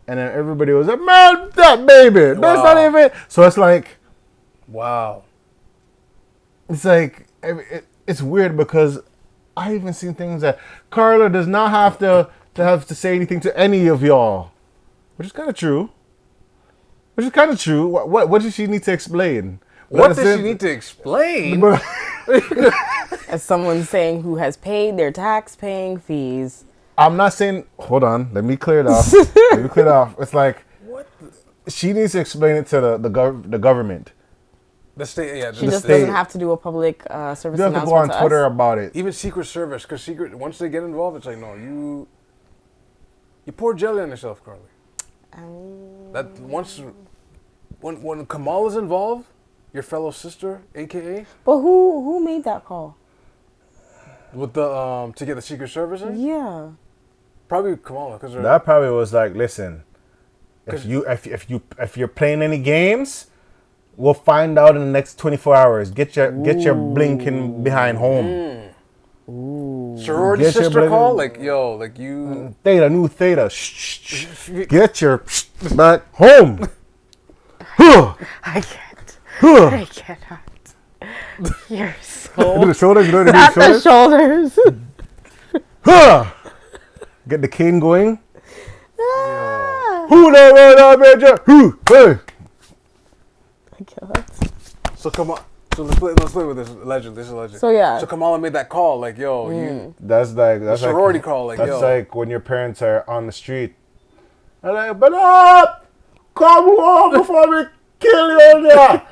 And then everybody was like, man, that baby, that's not even. So it's like, wow. It's like it's weird because I even seen things that Carla does not have to say anything to any of y'all. Which is kind of true. What does she need to explain? What does she need to explain? As someone saying who has paid their tax-paying fees. I'm not saying. Hold on. Let me clear it off. It's like she needs to explain it to the government. The state, yeah. She just doesn't have to do a public service announcement. You have to go on Twitter about it. Even Secret Service, because once they get involved, it's like, no, you pour jelly on yourself, Carlee. That when Kamala's involved, your fellow sister, AKA. But who made that call? With the to get the Secret Service in? Yeah. Probably Kamala, because that probably was like, listen, if you're playing any games, we'll find out in the next 24 hours. Get your blinking behind home. Ooh. Sorority sister call? Like, yo, like you... New Theta. Shh. Get your back home. I can't. I cannot. You're so... The shoulders, not the shoulders. Get the cane going. Who hey. I cannot. So come on. So let's play with this legend. This is legend. So yeah. So Kamala made that call, like, yo, you. That's sorority call, like, that's yo. like when your parents are on the street. They're like, but up, come home before we kill you in there.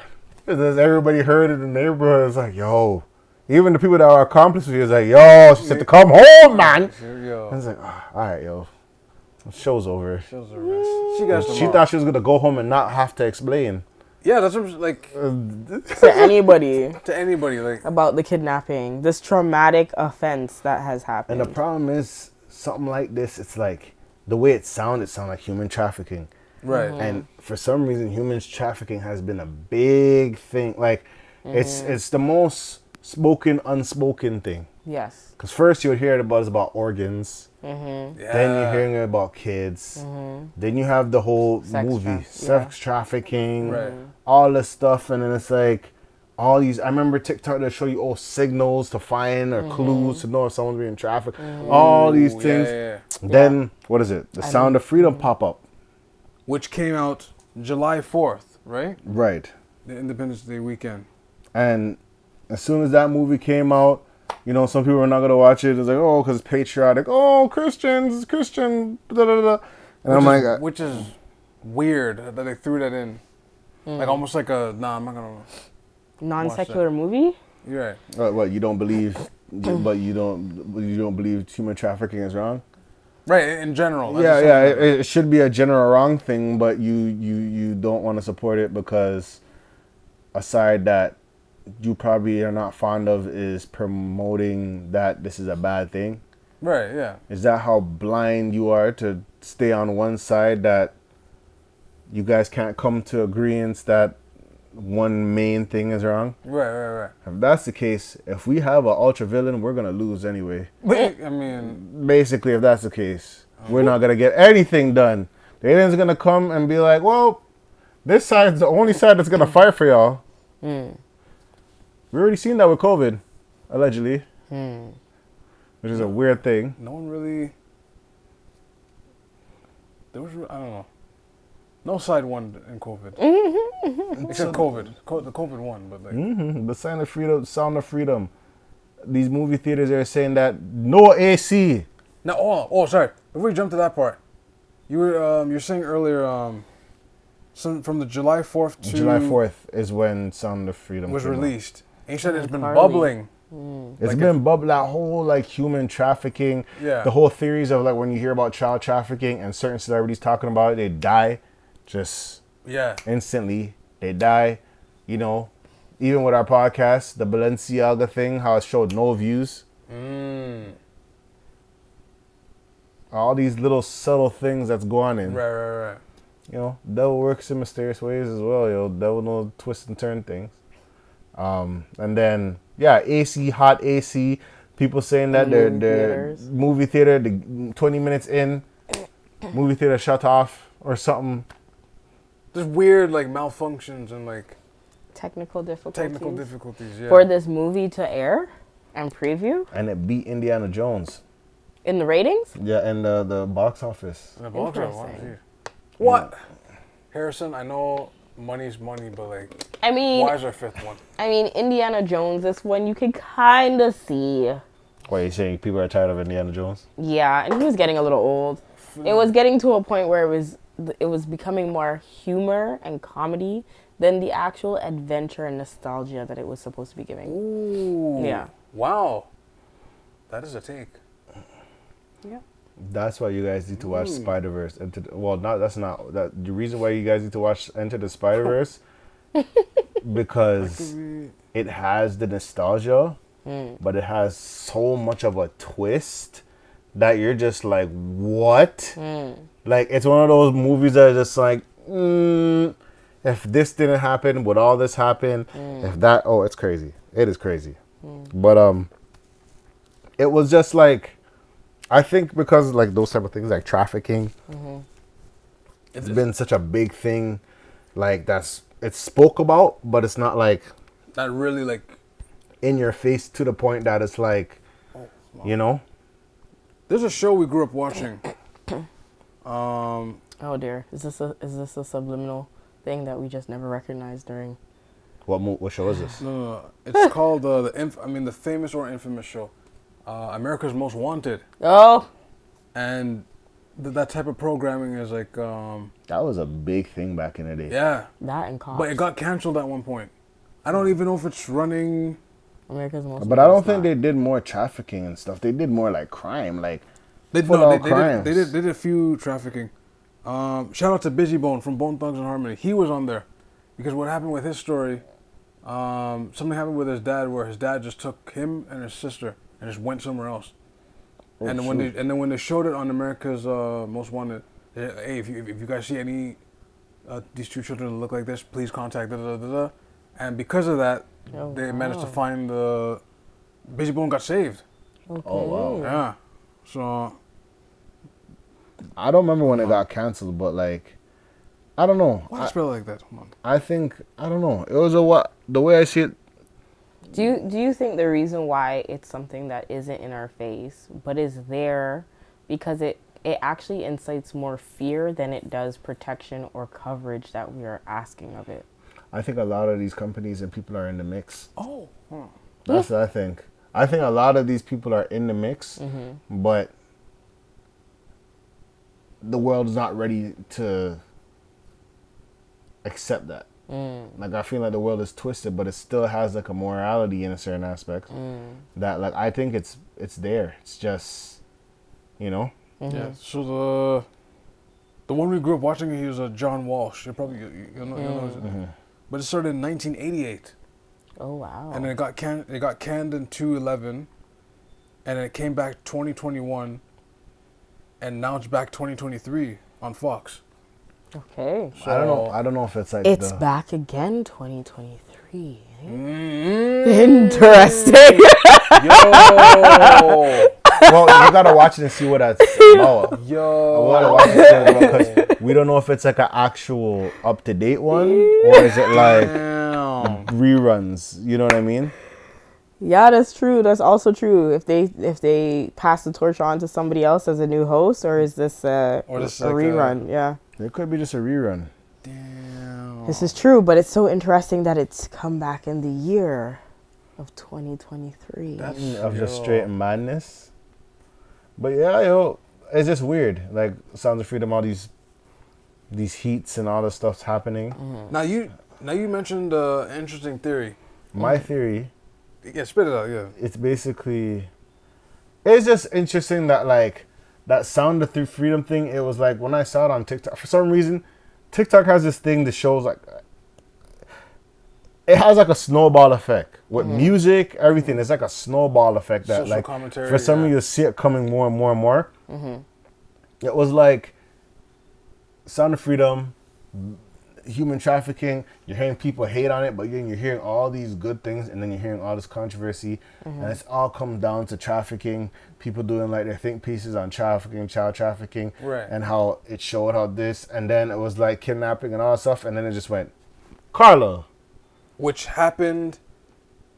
Because everybody heard it in the neighborhood. It's like, yo. Even the people that are accomplices, it's like, yo, she said to come home, man. Yo. And it's like, all right, yo. Show's over. She thought she was gonna go home and not have to explain. Yeah, that's what I'm like. To anybody. Like. About the kidnapping. This traumatic offense that has happened. And the problem is, something like this, it's like, the way it sounds like human trafficking. Right. And for some reason, human trafficking has been a big thing. Like, it's the most unspoken thing. Yes. Because first you would hear about organs. Mm-hmm. Yeah. Then you're hearing about kids. Mm-hmm. Then you have the whole sex trafficking, right. all this stuff. And then it's like all these. I remember TikTok that show you signals to find or clues to know if someone's being trafficked. All these things. Yeah. Then what is it? The Sound of Freedom pop up, which came out July 4th, right? Right. The Independence Day weekend. And as soon as that movie came out, some people are not going to watch it. It's like, oh, because it's patriotic. Oh, Christian. And I'm like... Which is weird that they threw that in. Like almost like a I'm not gonna. Non-secular movie? You're right. What you don't believe, but you don't believe human trafficking is wrong. Right, in general. Yeah. It should be a general wrong thing, but you don't want to support it because a side that you probably are not fond of is promoting that this is a bad thing. Right, yeah. Is that how blind you are to stay on one side that you guys can't come to agreement that one main thing is wrong? Right. If that's the case, if we have an ultra villain, we're going to lose anyway. I mean... Basically, if that's the case, we're not going to get anything done. The alien's going to come and be like, well, this side's the only side that's going to fight for y'all. We already seen that with COVID, allegedly. Which is a weird thing. No one really... I don't know. No side won in COVID. Except COVID. The COVID won, but like... The sign of freedom, sound of freedom. These movie theaters are saying that no AC. Now, sorry. Before we jump to that part, you're saying earlier, from the July 4th to... July 4th is when Sound of Freedom was released. And you said it's been Carlee. bubbling. It's been bubbling, that whole like human trafficking. Yeah. The whole theories of like when you hear about child trafficking and certain celebrities talking about it, they die just instantly. They die. You know, even with our podcast, the Balenciaga thing, how it showed no views. All these little subtle things that's going on. Right. You know, devil works in mysterious ways as well, yo. Devil knows twist and turn things. And then, AC, hot AC. People saying that their movie theater, the 20 minutes in, movie theater shut off or something. There's weird, like, malfunctions and, like... Technical difficulties, yeah. For this movie to air and preview. And it beat Indiana Jones. In the ratings? Yeah, and the box office. The box office, Interesting. What? Harrison, I know money's money, but, like... I mean... Why is our fifth one? I mean, Indiana Jones, this one you could kind of see. What, you saying people are tired of Indiana Jones? Yeah, and he was getting a little old. It was getting to a point where it was becoming more humor and comedy than the actual adventure and nostalgia that it was supposed to be giving. Ooh. Yeah. Wow. That is a take. Yeah. That's why you guys need to watch Spider-Verse. The reason why you guys need to watch Enter the Spider-Verse because it has the nostalgia, but it has so much of a twist that you're just like, what? Like, it's one of those movies that are just like, if this didn't happen, would all this happen? If that, it's crazy. It is crazy. But it was just like, I think because like those type of things like trafficking, it's been such a big thing. Like it's spoke about, but it's not like not really like in your face to the point that it's like, you know. There's a show we grew up watching. Oh dear, is this a subliminal thing that we just never recognized during? What show is this? No. It's called the famous or infamous show, America's Most Wanted. Oh. And that type of programming is like. That was a big thing back in the day. Yeah. That and cops. But it got canceled at one point. I don't even know if it's running. America's Most. But I don't think they did more trafficking and stuff. They did more like crime, like They did a few trafficking. Shout out to Bizzy Bone from Bone Thugs and Harmony. He was on there because what happened with his story, something happened with his dad where his dad just took him and his sister and just went somewhere else. And then when they showed it on America's Most Wanted, they said, hey, if you guys see any these two children that look like this, please contact da. And because of that, they managed to find the Bizzy Bone got saved. Okay. Oh wow. Yeah. So I don't remember when it got canceled, but like, I don't know. Why do you spell it like that? Hold on. I don't know. It was the way I see it. Do you think the reason why it's something that isn't in our face but is there because it actually incites more fear than it does protection or coverage that we are asking of it? I think a lot of these companies and people are in the mix. Oh. That's what I think. I think a lot of these people are in the mix, but the world is not ready to accept that. Like I feel like the world is twisted, but it still has like a morality in a certain aspect. That like I think it's there. It's just, you know. Yeah. So the one we grew up watching, he was a John Walsh. You probably you know. But it started in 1988. Oh wow. And then it got canned in 2011, and then it came back 2021, and now it's back 2023 on Fox. Okay. So, I don't know if it's like it's back again 2023. Interesting. Yo. Well, you gotta watch it and see what that's about. Yo. I gotta watch it because we don't know if it's like an actual up to date one or is it like reruns. You know what I mean? Yeah, that's true. That's also true. If they pass the torch on to somebody else as a new host, or is this a rerun? Yeah. It could be just a rerun. Damn. This is true, but it's so interesting that it's come back in the year of 2023. Of just straight madness. But yeah, it's just weird. Like Sounds of Freedom, all these heats and all this stuff's happening. Now you mentioned an interesting theory. My theory. Yeah, spit it out. Yeah. It's basically. It's just interesting that like that Sound of Freedom thing. It was like when I saw it on TikTok. For some reason, TikTok has this thing that shows like. It has like a snowball effect with music, everything. It's like a snowball effect that Social like commentary, for some of you to see it coming more and more and more. It was like Sound of Freedom, human trafficking. You're hearing people hate on it, but then you're hearing all these good things, and then you're hearing all this controversy, and it's all come down to trafficking. People doing like their think pieces on trafficking, child trafficking, right. And how it showed how this, and then it was like kidnapping and all that stuff, and then it just went, Carla. Which happened.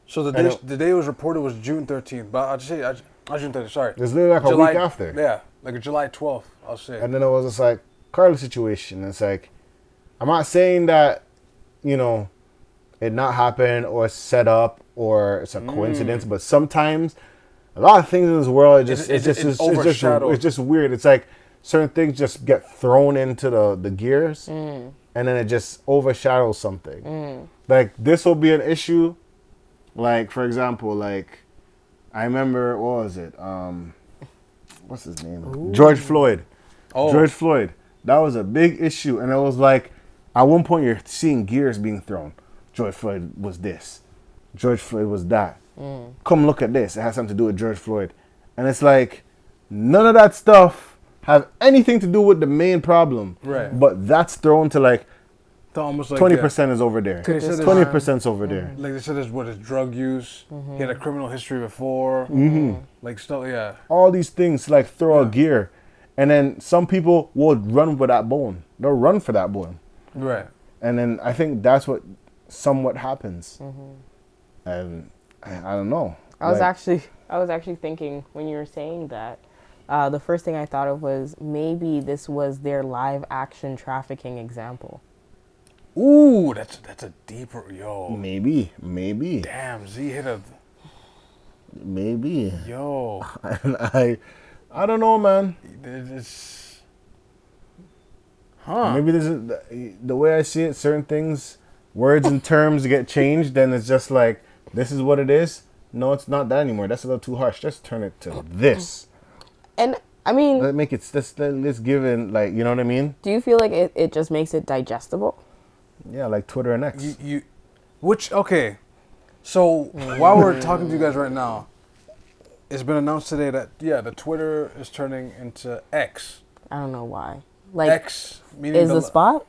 So the day it was reported was June 13th. But I'll just say, not June 13th, sorry. It was literally like a week after. Yeah, like a July 12th, I'll say. And then it was just like, Carla situation. It's like, I'm not saying that, you know, it not happened or set up or it's a coincidence, but sometimes a lot of things in this world, it's just weird. It's like certain things just get thrown into the gears and then it just overshadows something. Like this will be an issue. Like for example, like I remember what was it? What's his name? Ooh. George Floyd. Oh. George Floyd. That was a big issue, and it was like at one point you're seeing gears being thrown. George Floyd was this. George Floyd was that. Come look at this. It has something to do with George Floyd, and it's like none of that stuff have anything to do with the main problem. Right. But that's thrown to like. Almost like 20% is over there. 20% is over there. Like they said, there's his drug use. He had a criminal history before. Like stuff, yeah. All these things like throw a gear, and then some people will run with that bone. They'll run for that bone. Right. And then I think that's what somewhat happens. And I don't know. I was actually thinking when you were saying that. The first thing I thought of was maybe this was their live action trafficking example. Ooh, that's a deeper Maybe. Damn, Z hit a. Maybe. Yo. And I don't know, man. It's. Maybe this is the way I see it. Certain things, words and terms get changed. Then it's just like this is what it is. No, it's not that anymore. That's a little too harsh. Just turn it to this. And I mean, let's give it like you know what I mean. Do you feel like it just makes it digestible? Yeah, like Twitter and X. Okay. So while we're talking to you guys right now, it's been announced today that the Twitter is turning into X. I don't know why. Like X meaning is the spot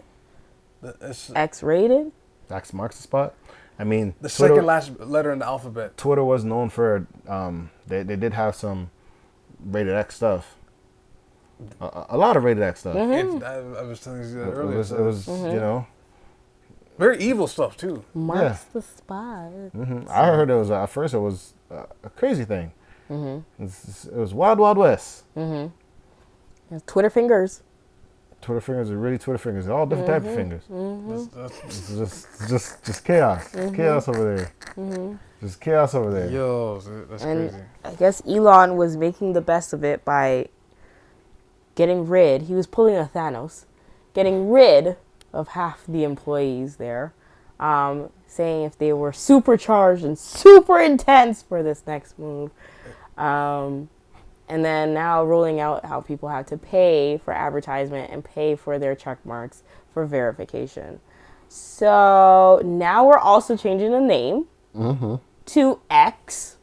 X rated? X marks the spot. I mean, the Twitter, second last letter in the alphabet. Twitter was known for they did have some rated X stuff. A lot of rated X stuff. I was telling you that earlier. It was you know. Very evil stuff too. Marks the spot. I heard it was at first it was a crazy thing. It was Wild Wild West. Twitter fingers. Twitter fingers are really Twitter fingers. They're all different type of fingers. It's just chaos. Chaos over there. Just chaos over there. Yo, that's crazy. I guess Elon was making the best of it by getting rid. He was pulling a Thanos, getting rid of half the employees there, saying if they were supercharged and super intense for this next move. And then now rolling out how people have to pay for advertisement and pay for their check marks for verification. So now we're also changing the name to X.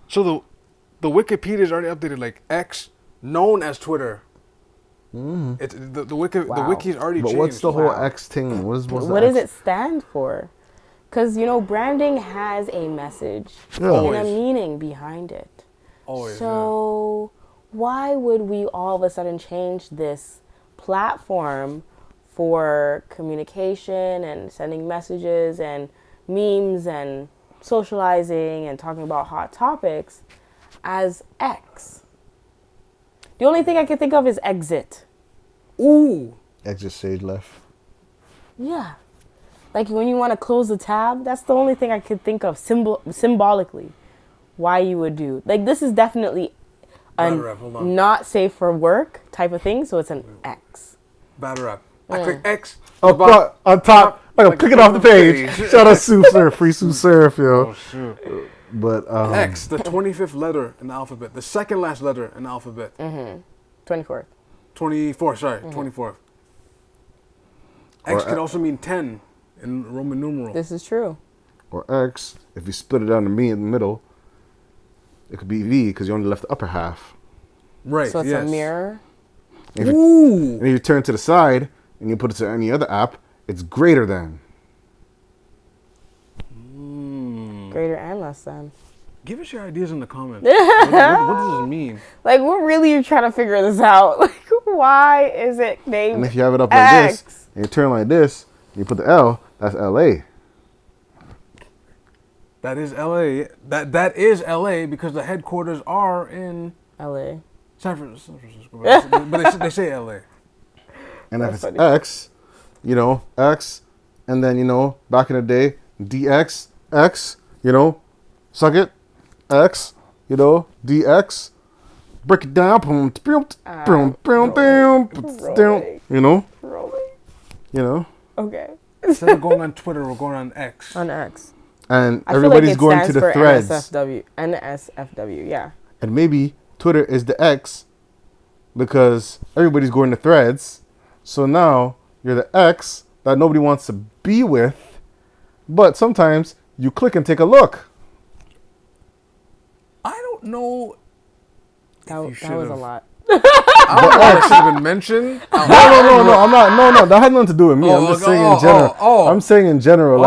So the Wikipedia is already updated, like X, known as Twitter. It's the wiki is already changed. But what's the whole X thing? What does it stand for? Because, branding has a message and a meaning behind it. Always. So why would we all of a sudden change this platform for communication and sending messages and memes and socializing and talking about hot topics as X? The only thing I can think of is exit. Ooh. Exit stage left. Yeah. Like when you want to close the tab, that's the only thing I could think of symbolically why you would do. Like this is definitely not safe for work type of thing, so it's an X. Battle rap. I click X. On top. Like, click it off the page. Shout out Soup Surf. Free Soup Surf, yo. Oh, shoot. But X, the 25th letter in the alphabet. The second last letter in the alphabet. 24th. 24th. X could also mean 10 in Roman numeral. This is true. Or X, if you split it down to me in the middle, it could be V because you only left the upper half. Right, so it's a mirror. And if you turn to the side and you put it to any other app, it's greater than. Greater and less than. Give us your ideas in the comments. what does this mean? Like, we're really trying to figure this out. Like, why is it named And if you have it up like this, and you turn like this, and you put the L, that's LA. That is LA. That is LA because the headquarters are in LA. San Francisco. But they say LA. And if it's X, X, and then, back in the day, DX, X, suck it, X, DX, break it down, Okay. Instead of going on Twitter, we're going on X. On X. And everybody's going to the threads. NSFW, yeah. And maybe Twitter is the X because everybody's going to threads. So now you're the X that nobody wants to be with, but sometimes you click and take a look. I don't know. That was a lot. I don't know if it should have been mentioned. No, I'm not. No, that had nothing to do with me. I'm just saying in general. I'm saying in general,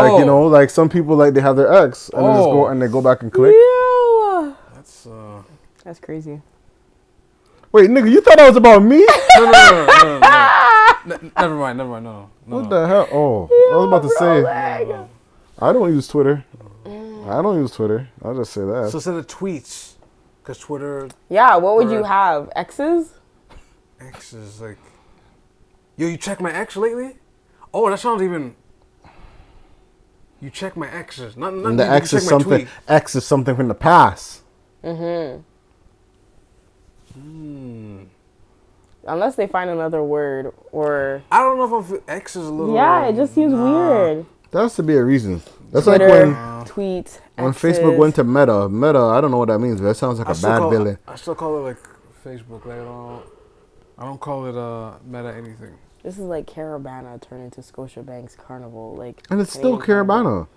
like some people they have their X and they just go and they go back and click. Ew. That's crazy. Wait, nigga, you thought that was about me? No. Never mind. No. What the hell? Oh, I was about to say. I don't use Twitter. I'll just say that. So instead of tweets, because Twitter. Yeah, what would you have? X's? X's like. Yo, you checked my X lately? Oh, that sounds even. You check my X's, not and the X is something. Tweet. X is something from the past. Unless they find another word or. I don't know if X is a little. Yeah, it just seems weird. There has to be a reason. That's Twitter, like tweet. When Facebook went to Meta. Meta, I don't know what that means, but that sounds like a bad villain. I still call it like Facebook. Like I don't call it Meta anything. This is like Carabana turned into Scotiabank's Carnival, like. And it's still Carabana.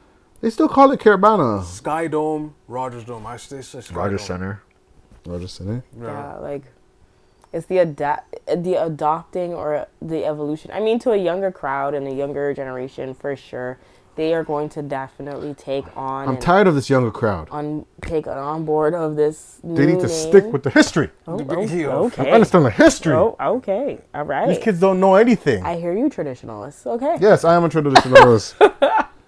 They still call it Carabana. Sky Dome, Rogers Dome. I still say Sky Rogers Dome. Center. Yeah, like it's the adopting or the evolution. I mean, to a younger crowd and a younger generation, for sure, they are going to definitely take on. I'm tired of this younger crowd. Take on board of this. They need to stick with the history. Okay. I understand the history. Oh, okay. All right. These kids don't know anything. I hear you, traditionalists. Okay. Yes, I am a traditionalist.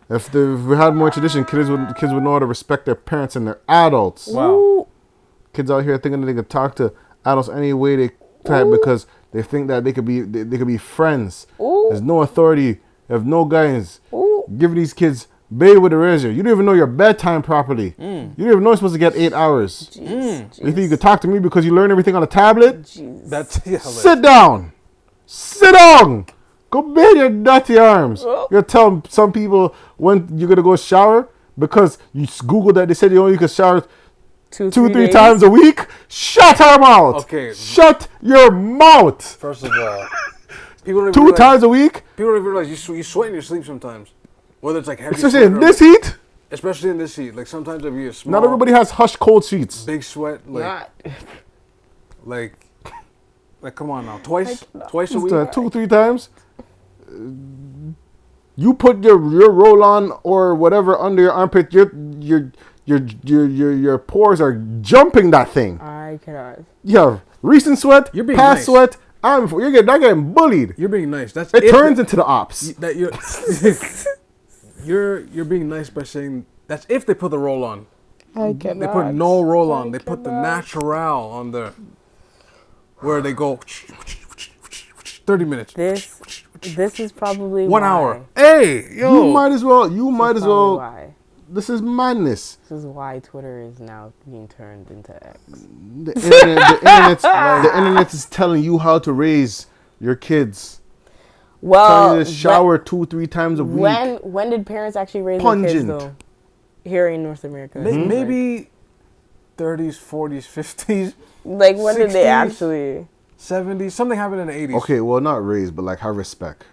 If we had more tradition, kids would know how to respect their parents and their adults. Wow. Kids out here thinking that they could talk to adults any way they type because they think that they could be friends. Ooh. There's no authority. They have no guidance. Ooh. Give these kids bathe with a razor. You don't even know your bedtime properly. You don't even know you're supposed to get 8 hours. You think you could talk to me because you learn everything on a tablet? Jeez. That's Sit down. Go bathe your dirty arms. You tell some people when you're gonna go shower because you Googled that they said you only could shower two, 3 times a week. Shut your mouth. Okay. Shut your mouth. First of all, people don't 2 realize, times a week. People don't even realize you sweat in your sleep sometimes. Whether it's like heavy Especially sweat in or this like, heat. Especially in this heat. Like sometimes if you're small. Not everybody has hush cold sheets. Big sweat. Not. Like come on now. Twice a week. 2, 3 times. You put your roll on or whatever under your armpit. Your pores are jumping that thing. I cannot. You have recent sweat, You're being past nice. sweat. You're getting bullied. You're being nice. That's It if turns into the ops. that you're being nice by saying that's if they put the roll on. I cannot. They put no roll on. They put the natural on there, where they go 30 minutes. This is probably 1 why. hour. Hey, yo. You might as well. Why. This is madness. This is why Twitter is now being turned into X. The internet is telling you how to raise your kids. Well, Telling you to shower 2, 3 times a week. when did parents actually raise Pungent. their kids though? Here in North America, Maybe 30s, 40s, 50s, like when did they 60s? actually? 70s. Something happened in the 80s. Okay, well, not raised, but like have respect.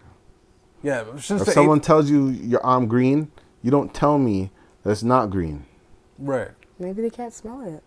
Yeah, since If the someone tells you your arm green, you don't tell me that it's not green. right. Maybe they can't smell it.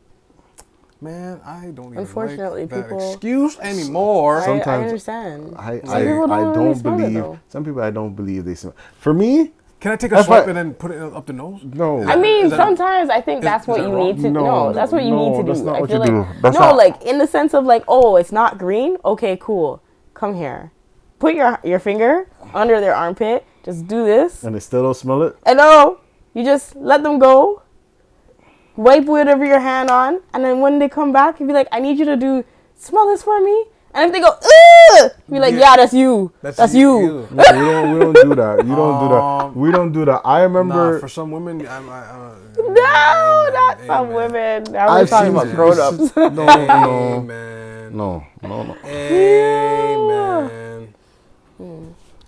Man, I don't even Unfortunately, like that people- excuse anymore. I Sometimes understand. I people don't really smell it, believe. though. Some people I don't believe they smell. For me, Can I take a If swipe I- and then put it up the nose? no. I mean, Is that- sometimes I think that's is what that you wrong? need to. No, No, that's what you no, need to that's do. not I what feel you like do. That's no, not- like in the sense of like, oh, it's not green. Okay, cool. Come here. Put your finger under their armpit. Just do this. And they still don't smell it. And no, you just let them go. Wipe whatever your hand on, and then when they come back, you be like, I need you to smell this for me. And if they go, ugh, be like, yeah, that's you. That's you. No, we don't do that. You don't do that. We don't do that. I remember. Nah, for some women, No, not some women. I was talking about grown ups. No. Amen.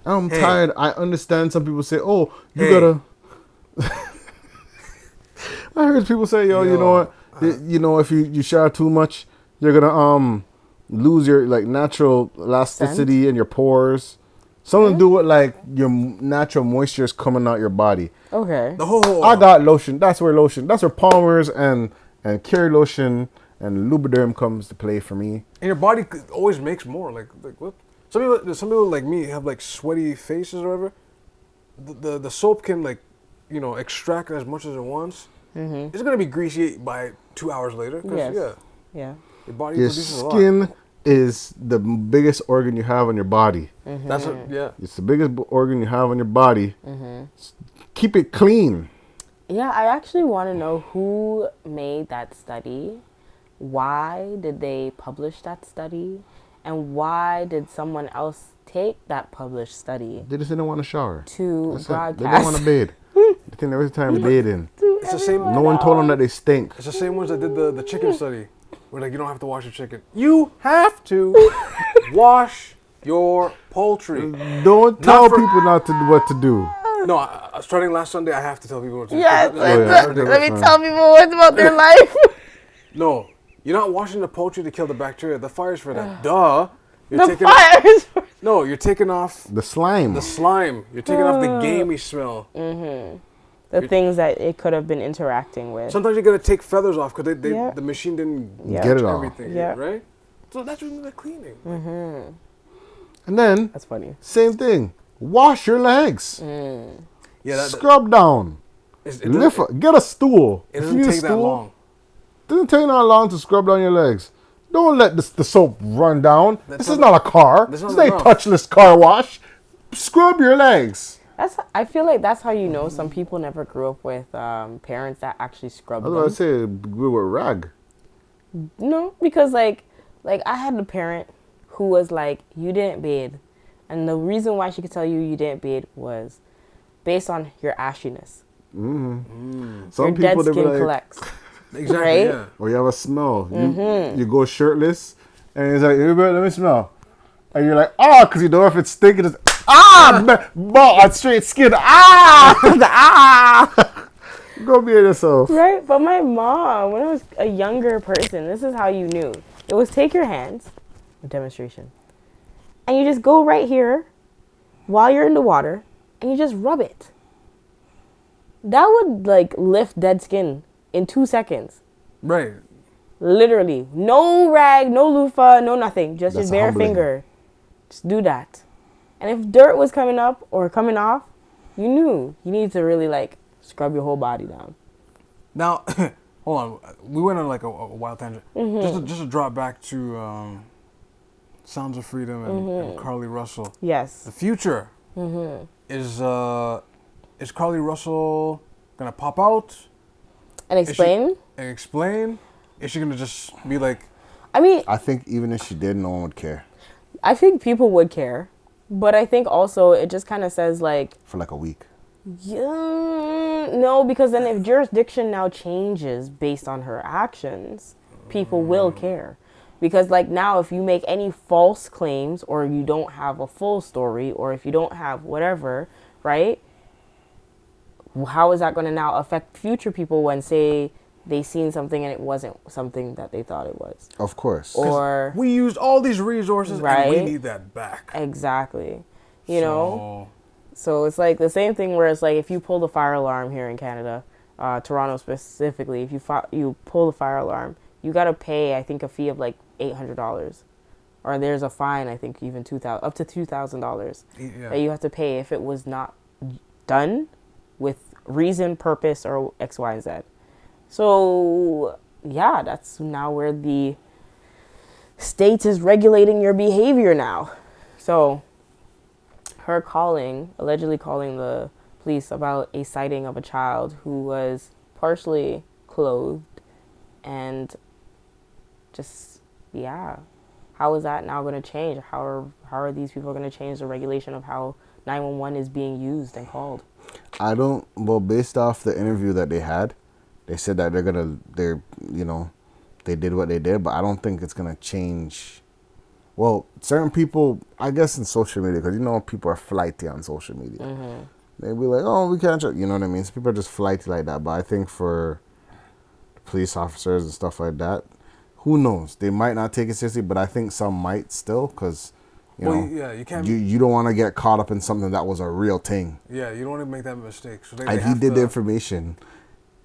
I'm tired. I understand some people say, oh, you Hey. gotta. I heard people say, yo, you know what? You know, if you shower too much, you're gonna lose your like natural elasticity in your pores. Something to do with like your natural moisture is coming out your body. Okay. The whole I got lotion. That's where Palmer's and Care Lotion and Lubriderm comes to play for me. and your body always makes more. Like what? Some people like me have like sweaty faces or whatever. The soap can like, extract as much as it wants. Mm-hmm. It's gonna be greasy by 2 hours later. 'Cause, Yes. your Yeah. body Your produces a lot. skin is the biggest organ you have on your body. That's It's the biggest organ you have on your body. Keep it clean. Yeah, I actually want to know who made that study. Why did they publish that study? And why did someone else take that published study They just didn't want to shower. to That's it. broadcast? They didn't want to bathe. They think every time bathing. It's the same. No one told them that they stink. It's the same ones that did the chicken study. Where like you don't have to wash your chicken. You have to wash your poultry. Don't tell for- people not to what to do. No, starting last Sunday, I have to tell people what to do. Yes, yeah. let me tell people what about their life. No, you're not washing the poultry to kill the bacteria. The fire's for that. Duh. The fires. No, you're taking off The slime. the slime. You're taking off the gamey smell. The things that it could have been interacting with. Sometimes you're gonna take feathers off because Yeah. the machine didn't Yeah. Get it catch off. everything. Yeah. Right. So that's when they're cleaning. And then, That's funny. same thing. Wash your legs. Yeah. Scrub down. Lift up. Get a stool. It If doesn't you need a take that stool, long. doesn't take that long to scrub down your legs. Don't let the soap run down. This is not a car. This that's is not a enough. touchless car wash. Scrub your legs. I feel like that's how you know some people never grew up with parents that actually scrubbed I them. was about to say, we were rag. No, because like I had a parent who was like, you didn't bathe, and the reason why she could tell you didn't bathe was based on your ashiness. Some Your people, dead they be skin like, collects. Exactly. Right? Yeah. or you have a smell. You go shirtless, and it's like, "Hey, bro, let me smell." And you're like, oh, because you know if it's stinking, it's Ball, straight skin. Go be yourself. Right? But my mom, when I was a younger person, this is how you knew. It was take your hands, a demonstration, and you just go right here while you're in the water, and you just rub it. That would, like, lift dead skin in 2 seconds. Right. Literally. No rag, no loofah, no nothing. Just That's your bare humbling. finger. Just do that. And if dirt was coming up or coming off, you knew. You need to really, like, scrub your whole body down. Now, hold on. We went on like a wild tangent. Just to drop back to Sounds of Freedom and Carlee Russell. Yes. The future is Carlee Russell gonna pop out And explain? and explain? Is she gonna just be like? I mean, I think even if she did, no one would care I think people would care. But I think also it just kind of says, like, for like a week. yeah, no, because then if jurisdiction now changes based on her actions, people will care. Because, like, now if you make any false claims or you don't have a full story or if you don't have whatever, right? How is that going to now affect future people when, say, they seen something and it wasn't something that they thought it was? Of course. Or We used all these resources and we Right. need that back. exactly, you know? So it's like the same thing where it's like if you pull the fire alarm here in Canada, Toronto specifically, if you pull the fire alarm, you got to pay, I think, a fee of like $800. Or there's a fine, I think, even up to $2,000 that you have to pay if it was not done with reason, purpose, or X, Y, and Z. So, yeah, that's now where the state is regulating your behavior now. So, her allegedly calling the police about a sighting of a child who was partially clothed and just, yeah. How is that now going to change? How are these people going to change the regulation of how 911 is being used and called? Based off the interview that they had, they said that they did what they did, but I don't think it's going to change. Well, certain people, I guess in social media, because people are flighty on social media. They be like, oh, we can't, you know what I mean? So people are just flighty like that. But I think for police officers and stuff like that, who knows? They might not take it seriously, but I think some might still, because you can't. You don't want to get caught up in something that was a real thing. Yeah, you don't want to make that mistake. So And he did the information,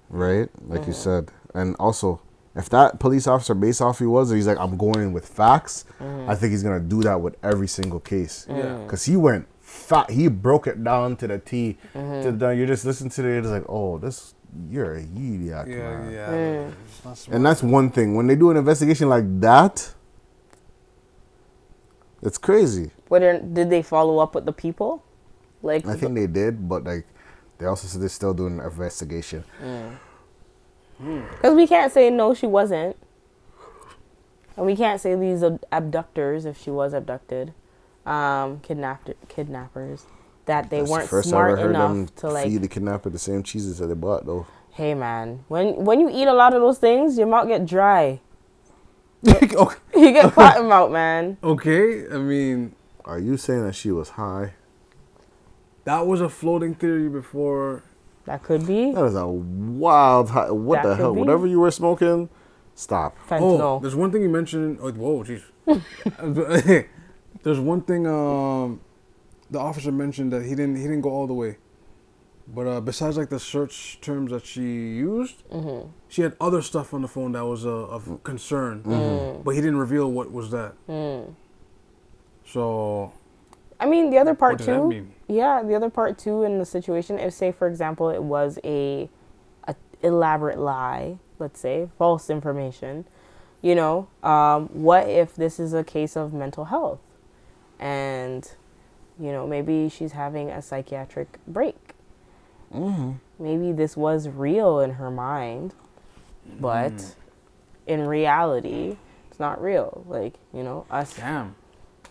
right? Like you said. And also, if that police officer, based off he's like, I'm going in with facts, I think he's going to do that with every single case. Yeah. Because he went he broke it down to the T. You just listen to it, it's like, oh, you're a idiot, man. Yeah. It's not smart. And that's one thing. When they do an investigation like that, it's crazy. Did they follow up with the people? Like, I think they did, but like they also said they're still doing an investigation. Because we can't say no, she wasn't. And we can't say these abductors, if she was abducted, kidnappers, that they That's weren't the first smart I ever heard enough them to, like, feed the kidnapper the same Cheez-its that they bought, though. hey man, when you eat a lot of those things, your mouth get dry. Okay. You get cotton mouth, man. Okay, I mean, Are you saying that she was high? that was a floating theory before. That could be That is a wild high. What That the could hell? be. Whatever you were smoking, stop. Oh, fentanyl. there's one thing you mentioned. Oh, whoa, jeez. There's one thing the officer mentioned that he didn't go all the way. But besides like the search terms that she used, she had other stuff on the phone that was of concern. But he didn't reveal what was that. So I mean, the other part what does that too. mean? Yeah, the other part too in the situation, if say for example it was a elaborate lie, let's say false information, what if this is a case of mental health, and maybe she's having a psychiatric break. Maybe this was real in her mind, but in reality, it's not real. Like, us. Damn.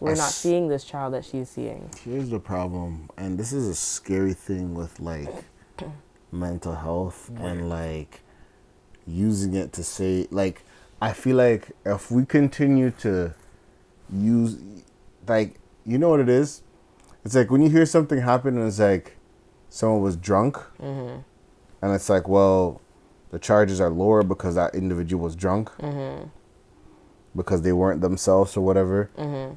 We're not seeing this child that she's seeing. Here's the problem, and this is a scary thing with like mental health and like using it to say, like, I feel like if we continue to use, like, you know what it is? it's like when you hear something happen and it's like someone was drunk, and it's like, well, the charges are lower because that individual was drunk, because they weren't themselves or whatever.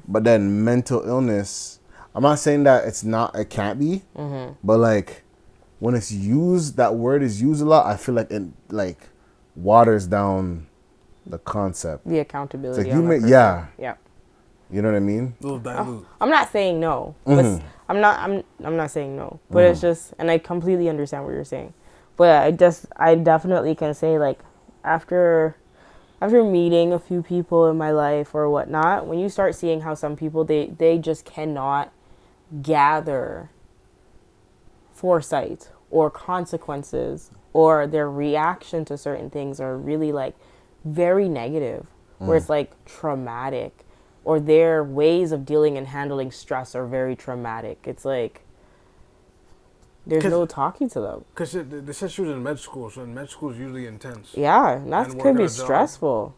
But then mental illness, I'm not saying that it can't be, but like when it's used, that word is used a lot, I feel like it like waters down the concept. The accountability. It's like yeah. You know what I mean? A little dilute. I'm not saying no. But I'm not saying no. But it's just, and I completely understand what you're saying. But I definitely can say, like, after meeting a few people in my life or whatnot, when you start seeing how some people, they just cannot gather foresight or consequences, or their reaction to certain things are really, like, very negative, where it's, like, traumatic, or their ways of dealing and handling stress are very traumatic. It's like, there's no talking to them. Because they said she was in med school, so med school is usually intense. Yeah, that could be stressful.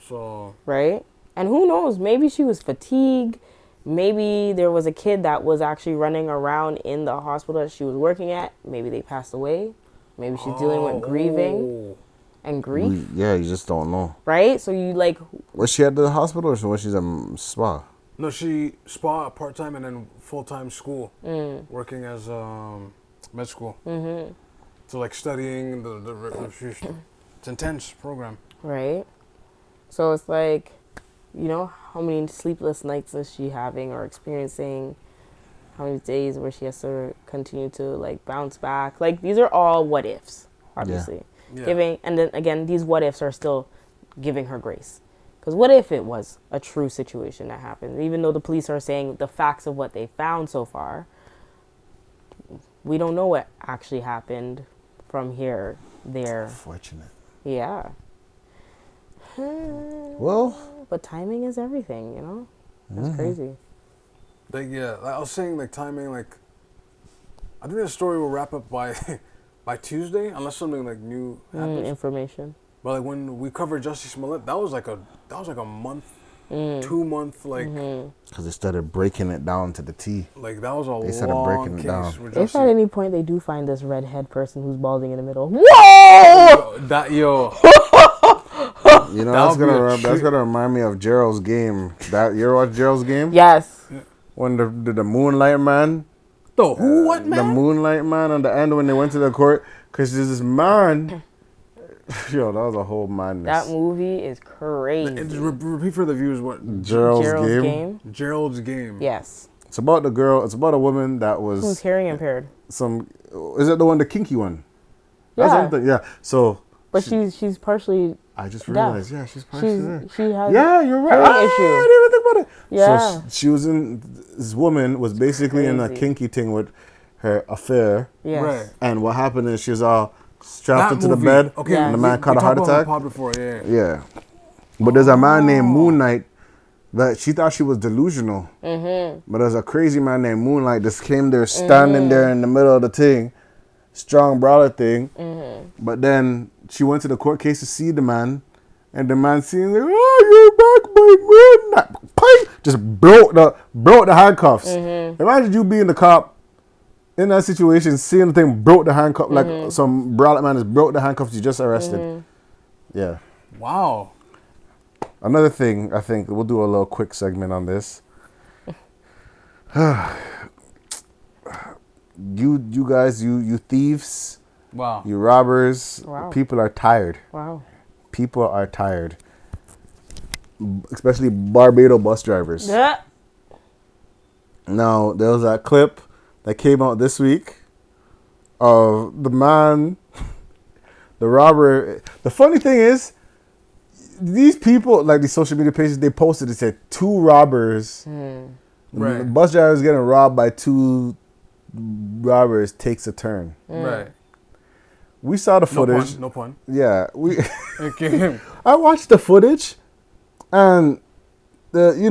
So. Right? And who knows? Maybe she was fatigued. Maybe there was a kid that was actually running around in the hospital that she was working at. Maybe they passed away. Maybe she's dealing with grieving and grief. Yeah, you just don't know. Right? So you like... Was she at the hospital or was she at spa? No, she spa part-time and then full-time school. Working as med school. So like studying, it's intense program. Right? So it's like, you know, how many sleepless nights is she having or experiencing? How many days where she has to continue to like bounce back? Like these are all what ifs, obviously. Yeah. And then again, these what ifs are still giving her grace. Because what if it was a true situation that happened? Even though the police are saying the facts of what they found so far, we don't know what actually happened from here, there. Unfortunate. Yeah. Well. But timing is everything, you know? That's crazy. Like, yeah, I was saying, like, timing, like, I think the story will wrap up by Tuesday, unless something, like, new happens. Information. But, like, when we covered Jussie Smollett, that was like a month, 2 month, like... Because they started breaking it down to the T. Like, that was a they started breaking it down. If at any point they do find this redhead person who's balding in the middle, whoa! You know, that's gonna remind me of Gerald's game. You ever watch Gerald's game? Yes. When the Moonlight Man. What man? The Moonlight Man on the end when they went to the court. Because there's this man. Yo, that was a whole madness. That movie is crazy. Repeat for the viewers what? Gerald's game. Gerald's game. Yes. It's about the girl. It's about a woman that was... Who's hearing impaired. Is it the kinky one? Yeah. Yeah. So... But she's partially... I just realized, yeah, she's partially there. She has you're right. issue. I didn't even think about it. Yeah. So she was this woman was basically in a kinky thing with her affair. Yes. Right. And what happened is she was all strapped into the bed. Okay. And the man caught a heart attack. Before, yeah. But there's a man named Moonlight that she thought she was delusional. But there's a crazy man named Moonlight that came there standing there in the middle of the thing. Strong brawler thing. But then she went to the court case to see the man, and the man seeing like, oh, you're back, my man. Just broke the handcuffs. Imagine you being the cop in that situation, seeing the thing, broke the handcuff, like some brawler man just broke the handcuffs you just arrested. Yeah. Wow. Another thing, I think we'll do a little quick segment on this. You guys, you thieves. Wow. You robbers. Wow. People are tired. Wow. People are tired. Especially Barbados bus drivers. Yeah. Now, there was that clip that came out this week of the man, the robber. The funny thing is, these people, like these social media pages, they posted, it said 2 robbers. Right. The bus driver is getting robbed by 2 robbers takes a turn. Right. We saw the footage. No pun. Yeah, Okay. I watched the footage, and he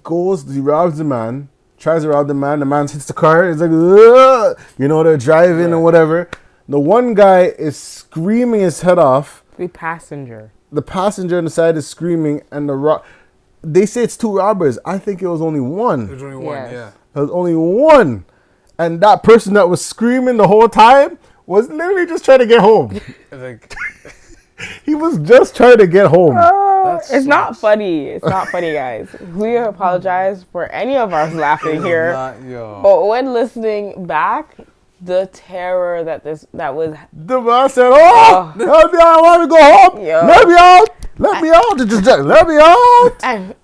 robs the man, tries to rob the man. The man hits the car. It's like, ugh! They're driving and whatever. The one guy is screaming his head off. The passenger The passenger on the side is screaming, and they say it's 2 robbers. I think it was only one. There's only one, Yes. yeah. There was only one. And that person that was screaming the whole time was literally just trying to get home. Like, He was just trying to get home. It's not funny. It's not funny, guys. We apologize for any of us laughing here. But when listening back, the terror that was. The man said, "Oh, help me out! I want to go home. Yo. Let me out! Let me out! Just let me out!" And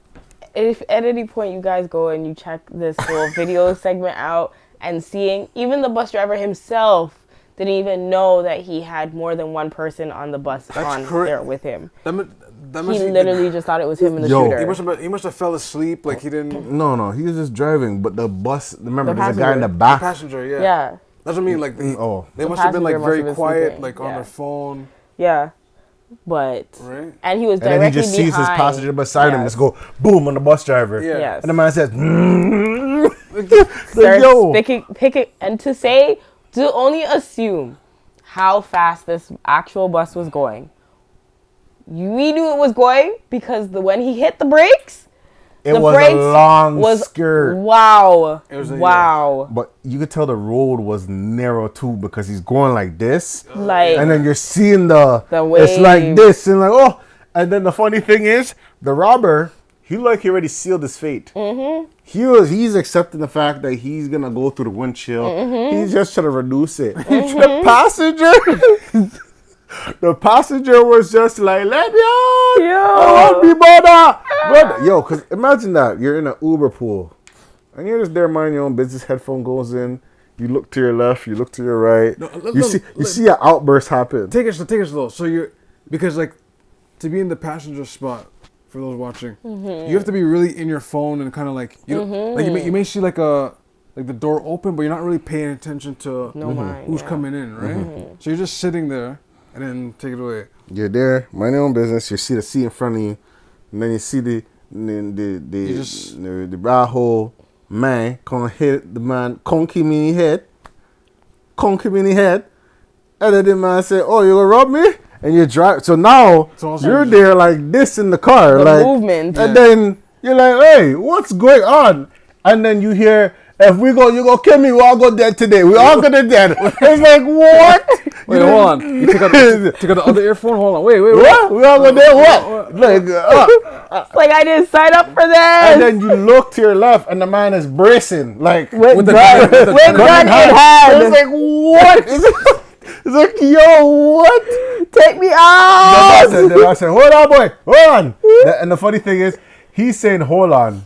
if at any point you guys go and you check this whole video segment out and seeing even the bus driver himself didn't even know that he had more than one person on the bus there with him. He literally just thought it was him and the shooter. He must have fell asleep, like he didn't. No, he was just driving. But the bus, remember, there's a guy in the back. The passenger, yeah. Yeah. That's what I mean. Like they The must have been like very passenger must have been quiet, sleeping. like on their phone. Yeah. But Right. and he was And directly then he just sees his passenger beside him. Just go boom on the bus driver. Yeah. Yes. And the man says, Starts "Yo, picking, and to only assume how fast this actual bus was going. We knew it was going because when he hit the brakes, it the was brakes a long was skirt." Wow. It was Wow. But you could tell the road was narrow too because he's going like this, Like, and then you're seeing the it's wave. like this, and like oh, and then the funny thing is the robber, he already sealed his fate. Mm-hmm. He's accepting the fact that he's gonna go through the windshield. Mm-hmm. He's just trying to reduce it. The passenger was just like, "Let me out! I want to be brother." Yo, cause imagine that you're in an Uber pool, and you're just there minding your own business. Headphone goes in. You look to your left. You look to your right. You see an outburst happen. Take it slow. So because like to be in the passenger spot for those watching, you have to be really in your phone and kind of like you may see like the door open, but you're not really paying attention to who's coming in, right? So you're just sitting there. And then take it away. You're there, mind your own business. You see the seat in front of you, and then you see the right hole man come hit the man, conk him in the head, and then the man say, "Oh, you gonna rob me?" And you drive. So now you're there like this in the car, like movement, and then you're like, "Hey, what's going on?" And then you hear, "If you go kill me, we all go dead today. We all gonna dead." It's like, what? Wait, hold on. You took out the other earphone? Hold on. Wait. What? We all gonna dead what? Like I didn't sign up for this. And then you look to your left, and the man is bracing, like with gun in hand. It's like, what? It's like, yo, what? Take me out. Then I said, hold on, boy, hold on. And the funny thing is, he's saying, hold on.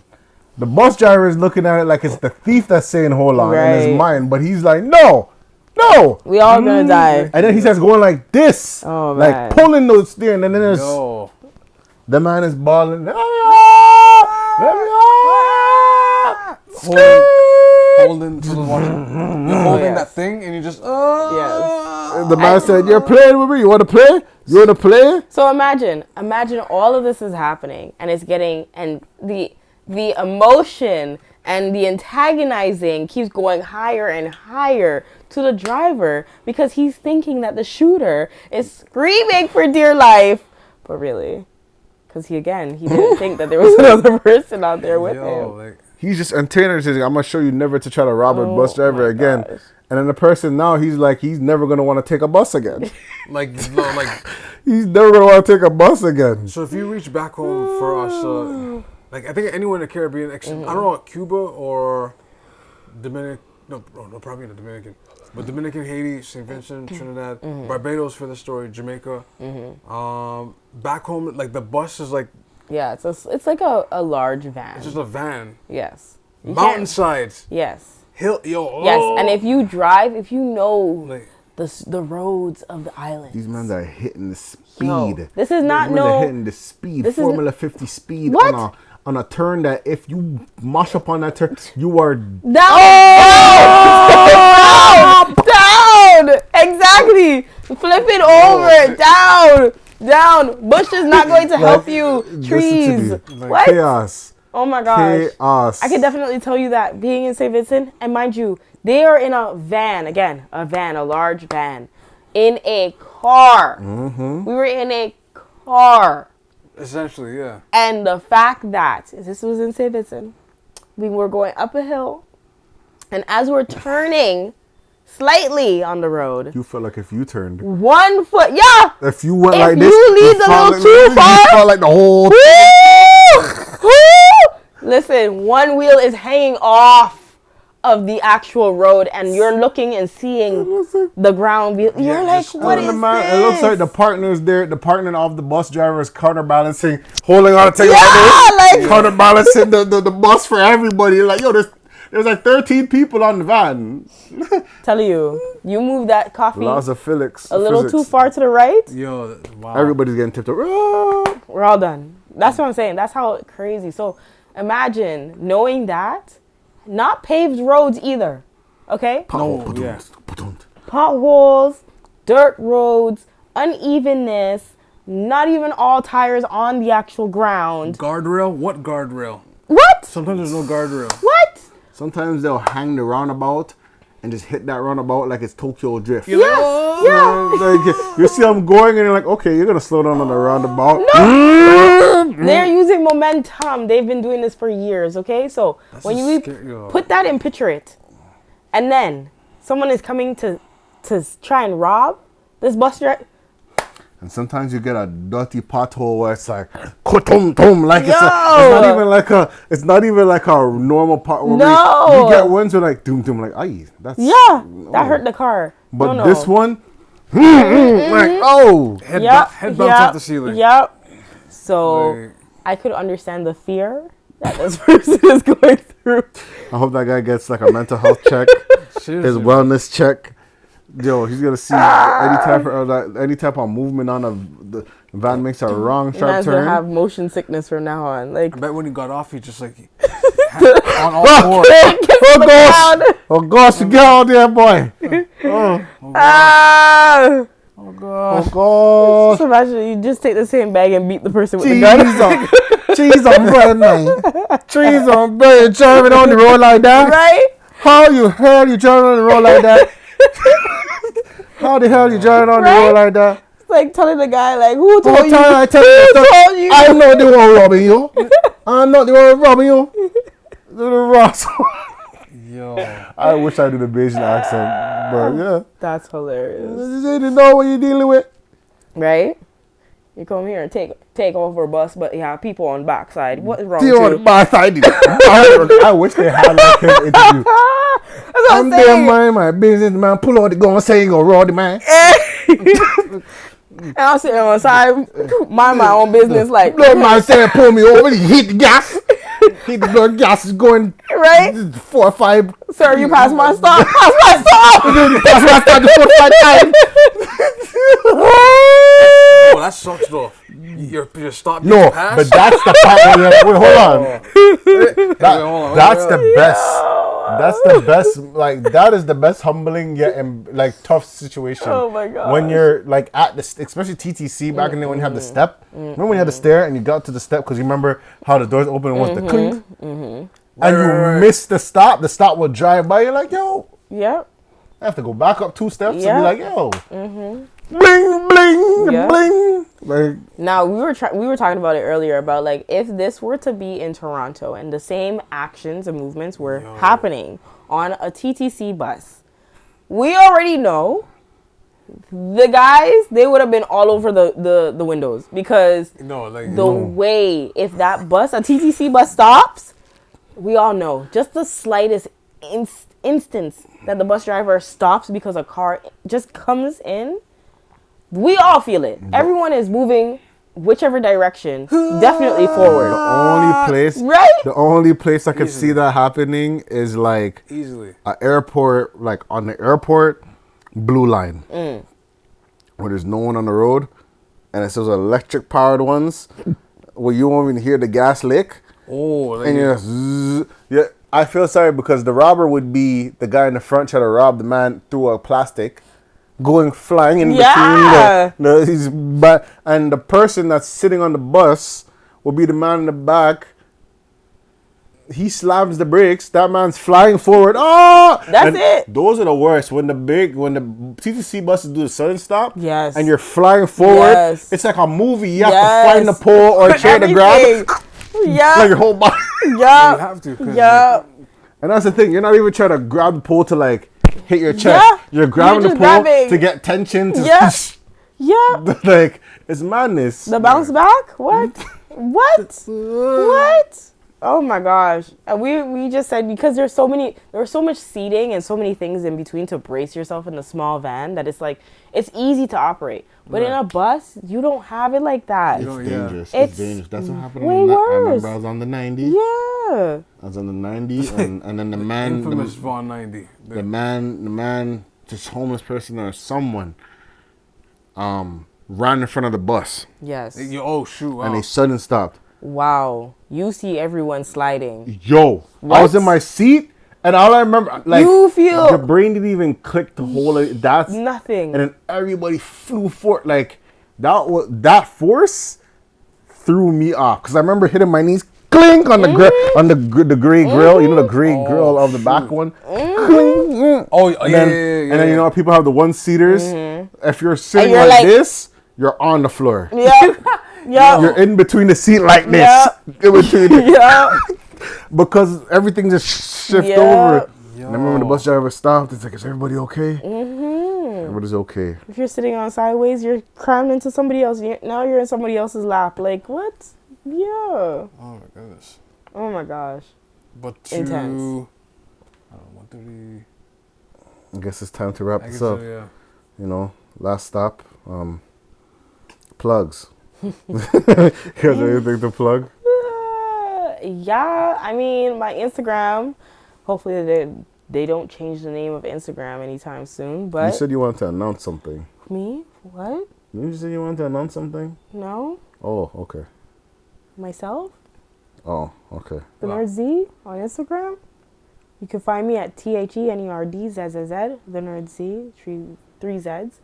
The bus driver is looking at it like it's the thief that's saying, hold on, in his mind. But he's like, no. We all gonna die. And then he starts going like this. Oh, like man. pulling those steering. And then there's, the man is bawling. Let me out. Holding you're holding that thing and you just Yes. The man said, "You're playing with me. You want to play? You want to play?" So imagine all of this is happening, and it's getting, and the emotion and the antagonizing keeps going higher and higher to the driver because he's thinking that the shooter is screaming for dear life, but really, because he didn't think that there was another person out there with him. Like, he's just anticipating. I'm gonna show you never to try to rob a bus driver again. Gosh. And then the person now, he's like, he's never gonna want to take a bus again. like He's never gonna want to take a bus again. So if you reach back home for us, like I think anywhere in the Caribbean, I don't know, Cuba or Dominican, no, probably not Dominican, but Dominican, Haiti, St. Vincent, Trinidad, Barbados for the story, Jamaica. Back home, like the bus is like. Yeah, it's like a large van. It's just a van. Yes. Mountainsides. Yes. Yes, and if you drive, if you know like, the roads of the island. These men are hitting the speed. No, this is not These men are hitting the speed. This Formula 50 speed What? on a turn that if you mash up on that turn, you are Down! Exactly! Flip it over! Down! Bush is not going to help you. Trees. What? Chaos. Oh my gosh. Chaos. I can definitely tell you that being in St. Vincent, and mind you, they are in a van, a large van, in a car. We were in a car. Essentially, yeah. And the fact that this was in St. Vincent, we were going up a hill, and as we're turning slightly on the road, You felt like if you turned. 1 foot, yeah. If you went If like this, you leave you the felt little too far, you felt like the whole. Woo! Woo! Listen, one wheel is hanging off of the actual road, and you're looking and seeing the ground. You're like, what is this? It looks like the partners there, the partner of the bus driver is counterbalancing, holding on to take like counterbalancing the bus for everybody. You're like, yo, there's like 13 people on the van. Tell you move that coffee Laws of physics. a little too far to the right. Yo, wow. Everybody's getting tipped over. We're all done. That's what I'm saying. That's how crazy. So imagine knowing that. Not paved roads either. Okay? No, yeah. Potholes, dirt roads, unevenness, not even all tires on the actual ground. Guardrail? What guardrail? What? Sometimes there's no guardrail. What? Sometimes they'll hang the roundabout and just hit that roundabout like it's Tokyo Drift. Yeah. Like, you see them going and you're like, okay, you're going to slow down on the roundabout. No. They're using momentum. They've been doing this for years, okay? So when you put that in, picture it. And then someone is coming to try and rob this bus driver. And sometimes you get a dirty pothole where it's like, tum, like it's not even like a normal pothole. No. You get ones where like, doom, like, aye, that's. Yeah, that hurt the car. But this one, like, oh. Head bounce off the ceiling. Yep. So I could understand the fear that this person is going through. I hope that guy gets like a mental health check, his wellness check. Yo, he's gonna see any type of movement on the van makes a wrong sharp turn. Gonna have motion sickness from now on. Like, I bet when he got off, he just like on all fours. Oh gosh, get out there, boy. Oh gosh. Just imagine you just take the same bag and beat the person with the gun. Cheese on bread, man. Cheese on bread. Driving on the road like that, right? How you driving on the road like that? How the hell you driving on the road like that? It's like telling the guy, like, who told you? I tell you? I'm not the one robbing you. I'm not the one robbing you. Yo. I wish I did a Bayesian accent, but yeah. That's hilarious. You didn't know what you're dealing with. Right? You come here and take over a bus, but you have people on the backside. What is wrong with you? On the backside. I wish they had like his interview. I'm there, mind my business, man. Pull out the gun and say you gonna rob the man. And I'm sitting on the side, mind my own business, like. Blood man said, pull me over, he hit the gas. Hit the blood gas is going right. 4 or 5. Sir, you passed my stop. Pass my stop. Pass my stop the 4 or 5 times. Oh, that sucks though. Your stop. No, but that's the part where wait, hold on. That's the best. That's the best. Like that is the best humbling yet and like tough situation. Oh my god. When you're like at the especially TTC back in the day when you had the step. Remember when you had the stair and you got to the step because you remember how the doors open and was the clink. And you missed the stop. The stop would drive by. You're like, yo. Yep. I have to go back up 2 steps and be like, yo. Bling, bling, bling. Like now we were talking about it earlier about like if this were to be in Toronto and the same actions and movements were happening on a TTC bus, we already know the guys, they would have been all over the windows because way if that bus, a TTC bus stops, we all know just the slightest instance that the bus driver stops because a car just comes in. We all feel it. Everyone is moving whichever direction, definitely forward. The only place I could see that happening is like easily an airport, like on the airport blue line, where there's no one on the road, and it's those electric powered ones where you won't even hear the gas lick. Oh, and you're yeah. I feel sorry because the robber would be the guy in the front trying to rob the man through a plastic. Going flying in between and the person that's sitting on the bus will be the man in the back he slams the brakes. That man's flying forward. Oh, That's it. Those are the worst. When the TTC buses do the sudden stop. Yes. And you're flying forward. Yes. It's like a movie. You have to find the pole or a chair to grab. Yeah. Like your whole body. Yeah. You have to. Yeah. And that's the thing. You're not even trying to grab the pole to like hit your chest. Yeah. You're grabbing the pole to get tension. Yeah. Like, it's madness. The bounce back? What? What? Oh my gosh. And we just said because there was so much seating and so many things in between to brace yourself in a small van that it's like it's easy to operate. But in a bus, you don't have it like that. It's dangerous. It's dangerous. That's what happened. Way worse. I remember I was on the 90. Yeah. I was on the 90 and then the man infamous Vaughn 90. The man, this homeless person or someone ran in front of the bus. Yes. Oh shoot. Wow. And they sudden stopped. Wow. You see everyone sliding. Yo. What? I was in my seat and all I remember, like, you feel the brain didn't even click to hold it. That's nothing. And then everybody flew forward. Like, that force threw me off. Because I remember hitting my knees, clink, on the gray grill. You know the gray grill of the back one? Clink. And then, you know, people have the one-seaters. If you're sitting like this, you're on the floor. Yeah. Yeah. You're in between the seat like this. In between. Because everything just shifted over. And I remember when the bus driver stopped. It's like, is everybody okay? Everybody's okay. If you're sitting on sideways, you're crammed into somebody else. Now you're in somebody else's lap. Like, what? Yeah. Oh my goodness. Oh my gosh. But intense. I don't know, 1:30. I guess it's time to wrap this up. So, yeah. You know, last stop. Plugs. You guys have anything to plug? Yeah, I mean, my Instagram. Hopefully they don't change the name of Instagram anytime soon. But you said you wanted to announce something. Me? What? You said you wanted to announce something? No. Oh, okay. Myself? Oh, okay. The Nerd Z on Instagram. You can find me at THENERDZZZ, The Nerd Z, three Zs.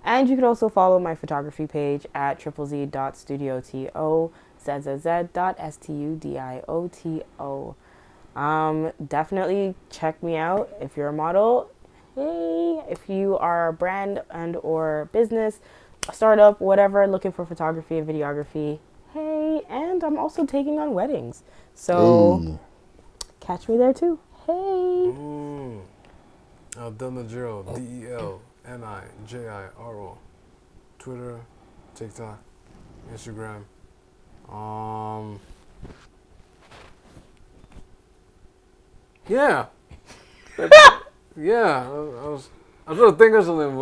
And you can also follow my photography page at ZZZ.studioto, ZZZ.studioto. Definitely check me out if you're a model. Hey, if you are a brand and or business, a startup, whatever, looking for photography and videography. Hey, and I'm also taking on weddings. So catch me there too. Hey. I've done the drill. DELNIJIRO. Twitter, TikTok, Instagram. Yeah. Yeah. I was trying to think of something,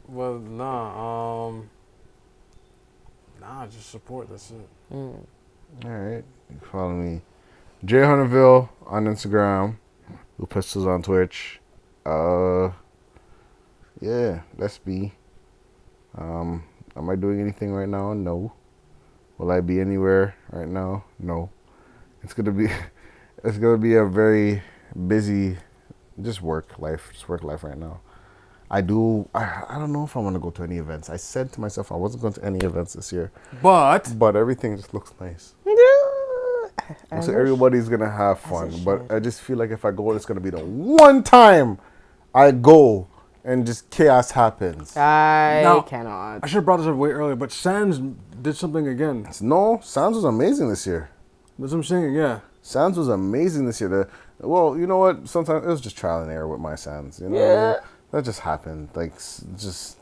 but nah. Just support. That's it. All right. You can follow me, Jay Hunterville on Instagram. Blue Pistols on Twitch. Yeah, that's me. Am I doing anything right now? No. Will I be anywhere right now? No. It's gonna be a very busy, just work life right now. I don't know if I want to go to any events. I said to myself I wasn't going to any events this year. But everything just looks nice. So everybody's gonna have fun. But I just feel like if I go, it's gonna be the one time I go and just chaos happens. I cannot. I should have brought this up way earlier, but Sands did something again. No, Sands was amazing this year. That's what I'm saying, yeah. Sands was amazing this year. Well, you know what? Sometimes it was just trial and error with my Sands. You know, that just happened. Like, just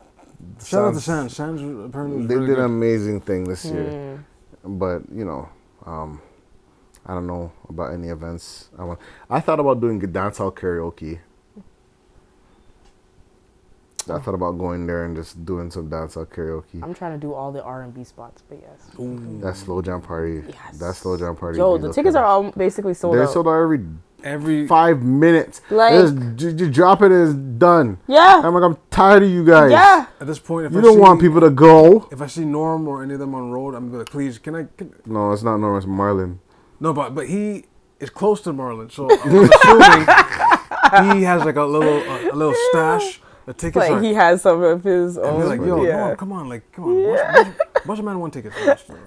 shout out to Sands. Sands apparently was they really did good. an amazing thing this year. But you know, I don't know about any events. I thought about doing dancehall karaoke. I thought about going there and just doing some dancehall karaoke. I'm trying to do all the R&B spots, but yes. That slow jam party. Yes. That slow jam party. Yo, the tickets are all basically sold out. They're sold out every 5 minutes. Like, you drop it and it's done. Yeah. I'm like, I'm tired of you guys. Yeah. At this point, if you don't want people to go. If I see Norm or any of them on road, I'm gonna please. Can No, it's not Norm. It's Marlon. No, but he is close to Marlon, so I'm assuming he has like a little stash. The tickets like he has some of his own. And be like, yo, Norm, come on, come on. Bunch of men want tickets.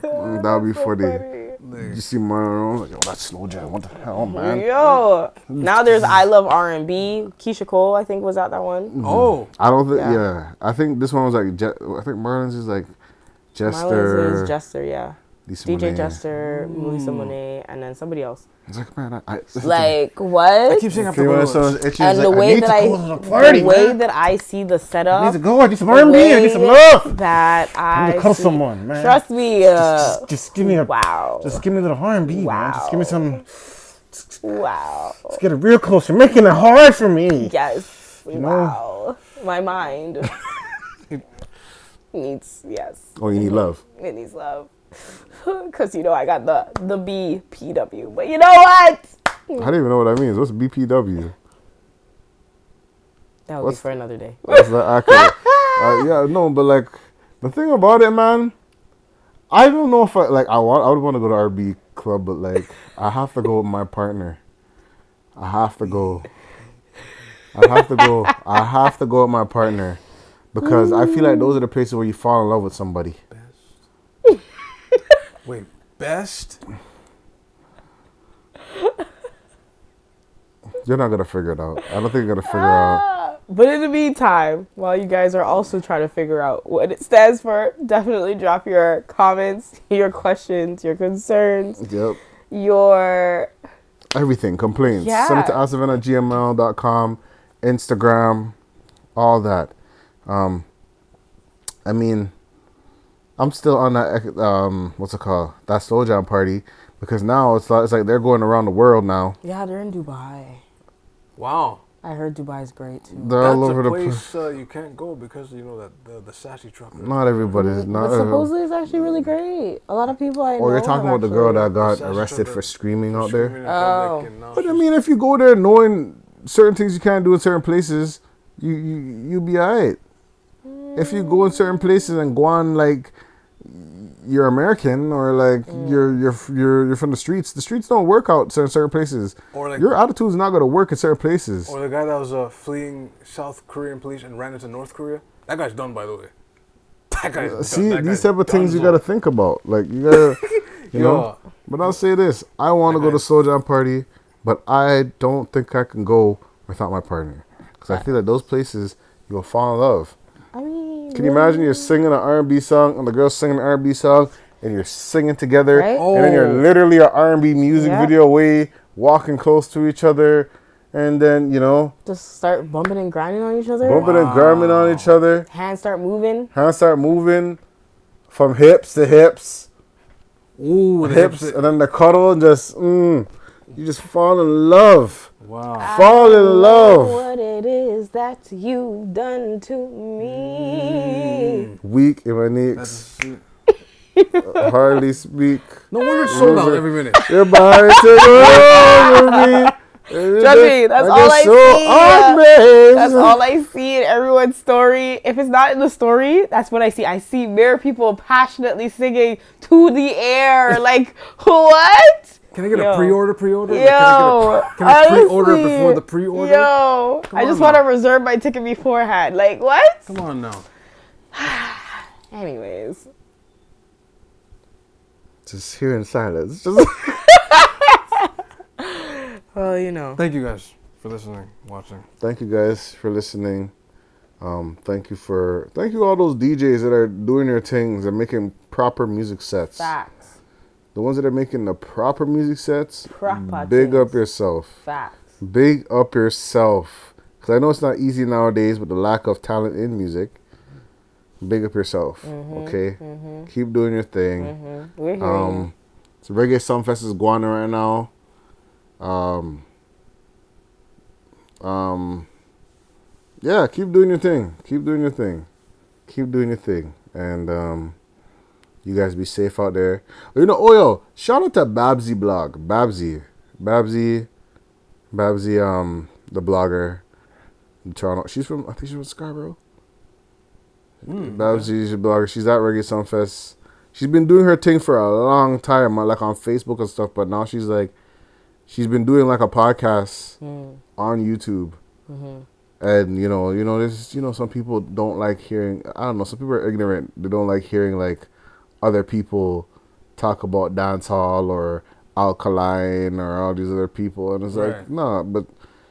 That'd be funny. You see Marlon, like, yo, that's slow jam. What the hell, man? Yo. Now there's I Love R&B. Keisha Cole, I think, was at that one. Oh. I don't think, yeah. I think this one was like, I think Marlon's is like Jester. Marlon's is Jester, yeah. Lisa DJ Monet. Jester, Lisa Monet, and then somebody else. It's like, man, Like, what? I keep saying after And the way that I see the setup, I need to go. I need some R&B. I need some love. that I need to call someone, man. Trust me. Just give me a Wow. Just give me a little R&B, man. Just give me some. Wow. Let's get it real close. You're making it hard for me. Yes. You know? Wow. My mind needs, yes. Oh, you need love. It needs love. Because, you know, I got the BPW. But you know what? I don't even know what that means. What's BPW? That would be for another day. That's not accurate. Yeah, no, but like, the thing about it, man, I don't know if I would want to go to R&B club, but like, I have to go with my partner. I have to go with my partner because I feel like those are the places where you fall in love with somebody. Wait, best? You're not gonna figure it out. I don't think you're gonna figure out. But in the meantime, while you guys are also trying to figure out what it stands for, definitely drop your comments, your questions, your concerns, Yep. your Everything, complaints. Yeah. Send it to asavin@gmail.com, Instagram, all that. I mean, I'm still on that, what's it called? That slow jam party. Because now it's like they're going around the world now. Yeah, they're in Dubai. Wow. I heard Dubai's great too. They're all over the place you can't go because you know that the sassy trucker. Not everybody's not. But supposedly it's actually really great. A lot of people I know. Oh, you're talking about the girl that got Sassy arrested trucker for screaming out there? Oh. But I mean, if you go there knowing certain things you can't do in certain places, you'll be alright. If you go in certain places and go on like you're American or like you're from the streets don't work out in certain places. Or like your attitude's not gonna work in certain places. Or the guy that was fleeing South Korean police and ran into North Korea. That guy's done, by the way. That guy's See, done. these type of things you gotta think about. Like you gotta, you know. But I'll say this: I want to go to Slow Jam party, but I don't think I can go without my partner because I feel like those places you'll fall in love. I mean, Can you imagine you're singing an R&B song and the girl's singing an R&B song and you're singing together Right? and then you're literally an R&B music video away, walking close to each other, and then, you know, just start bumping and grinding on each other. bumping and grinding on each other. Hands start moving. Hands start moving from hips to hips. Ooh, Hips, and then the cuddle and just, you just fall in love. Wow. Fall in love. What it is that you've done to me. Weak in my knees. Hardly speak. No wonder it's sold out every minute. Your body take over me. Trust me, that's all I see. That's all I see in everyone's story. If it's not in the story, that's what I see. I see mere people passionately singing to the air. Like, what? Can I get a pre-order? Yo, can I pre-order before the pre-order? Yo, I just want to reserve my ticket beforehand. Like, what? Come on now. Anyways. Just hearing silence. Well, you know. Thank you guys for listening, watching. Thank you guys for listening. Thank you all those DJs that are doing their things and making proper music sets. Facts. The ones that are making the proper music sets, Proper big things. up yourself. Facts. Big up yourself. Because I know it's not easy nowadays with the lack of talent in music. Big up yourself, okay? Keep doing your thing. We're here. So Reggae Sumfest is going on right now. Yeah, keep doing your thing. Keep doing your thing. And you guys be safe out there. You know, shout out to Babsy blog. Babsy, the blogger in Toronto. I think she's from Scarborough. Babsy's a blogger. She's at Reggae Sumfest. She's been doing her thing for a long time, like on Facebook and stuff. But now she's been doing like a podcast on YouTube. And there's some people don't like hearing. I don't know. Some people are ignorant. They don't like hearing like other people talk about dancehall or Alkaline or all these other people, and it's like, nah, but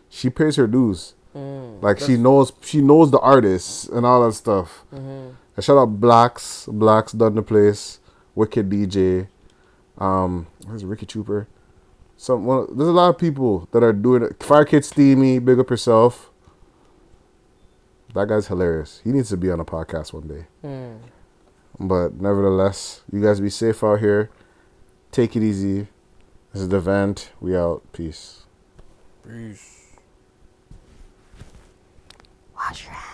she pays her dues. Like she knows the artists and all that stuff. And shout out Blacks done the place, Wicked DJ, where's Ricky Trooper? There's a lot of people that are doing it. Fire Kid Steamy, big up yourself. That guy's hilarious. He needs to be on a podcast one day. But nevertheless, you guys be safe out here. Take it easy. This is the vent. We out. Peace. Peace. Wash your hands.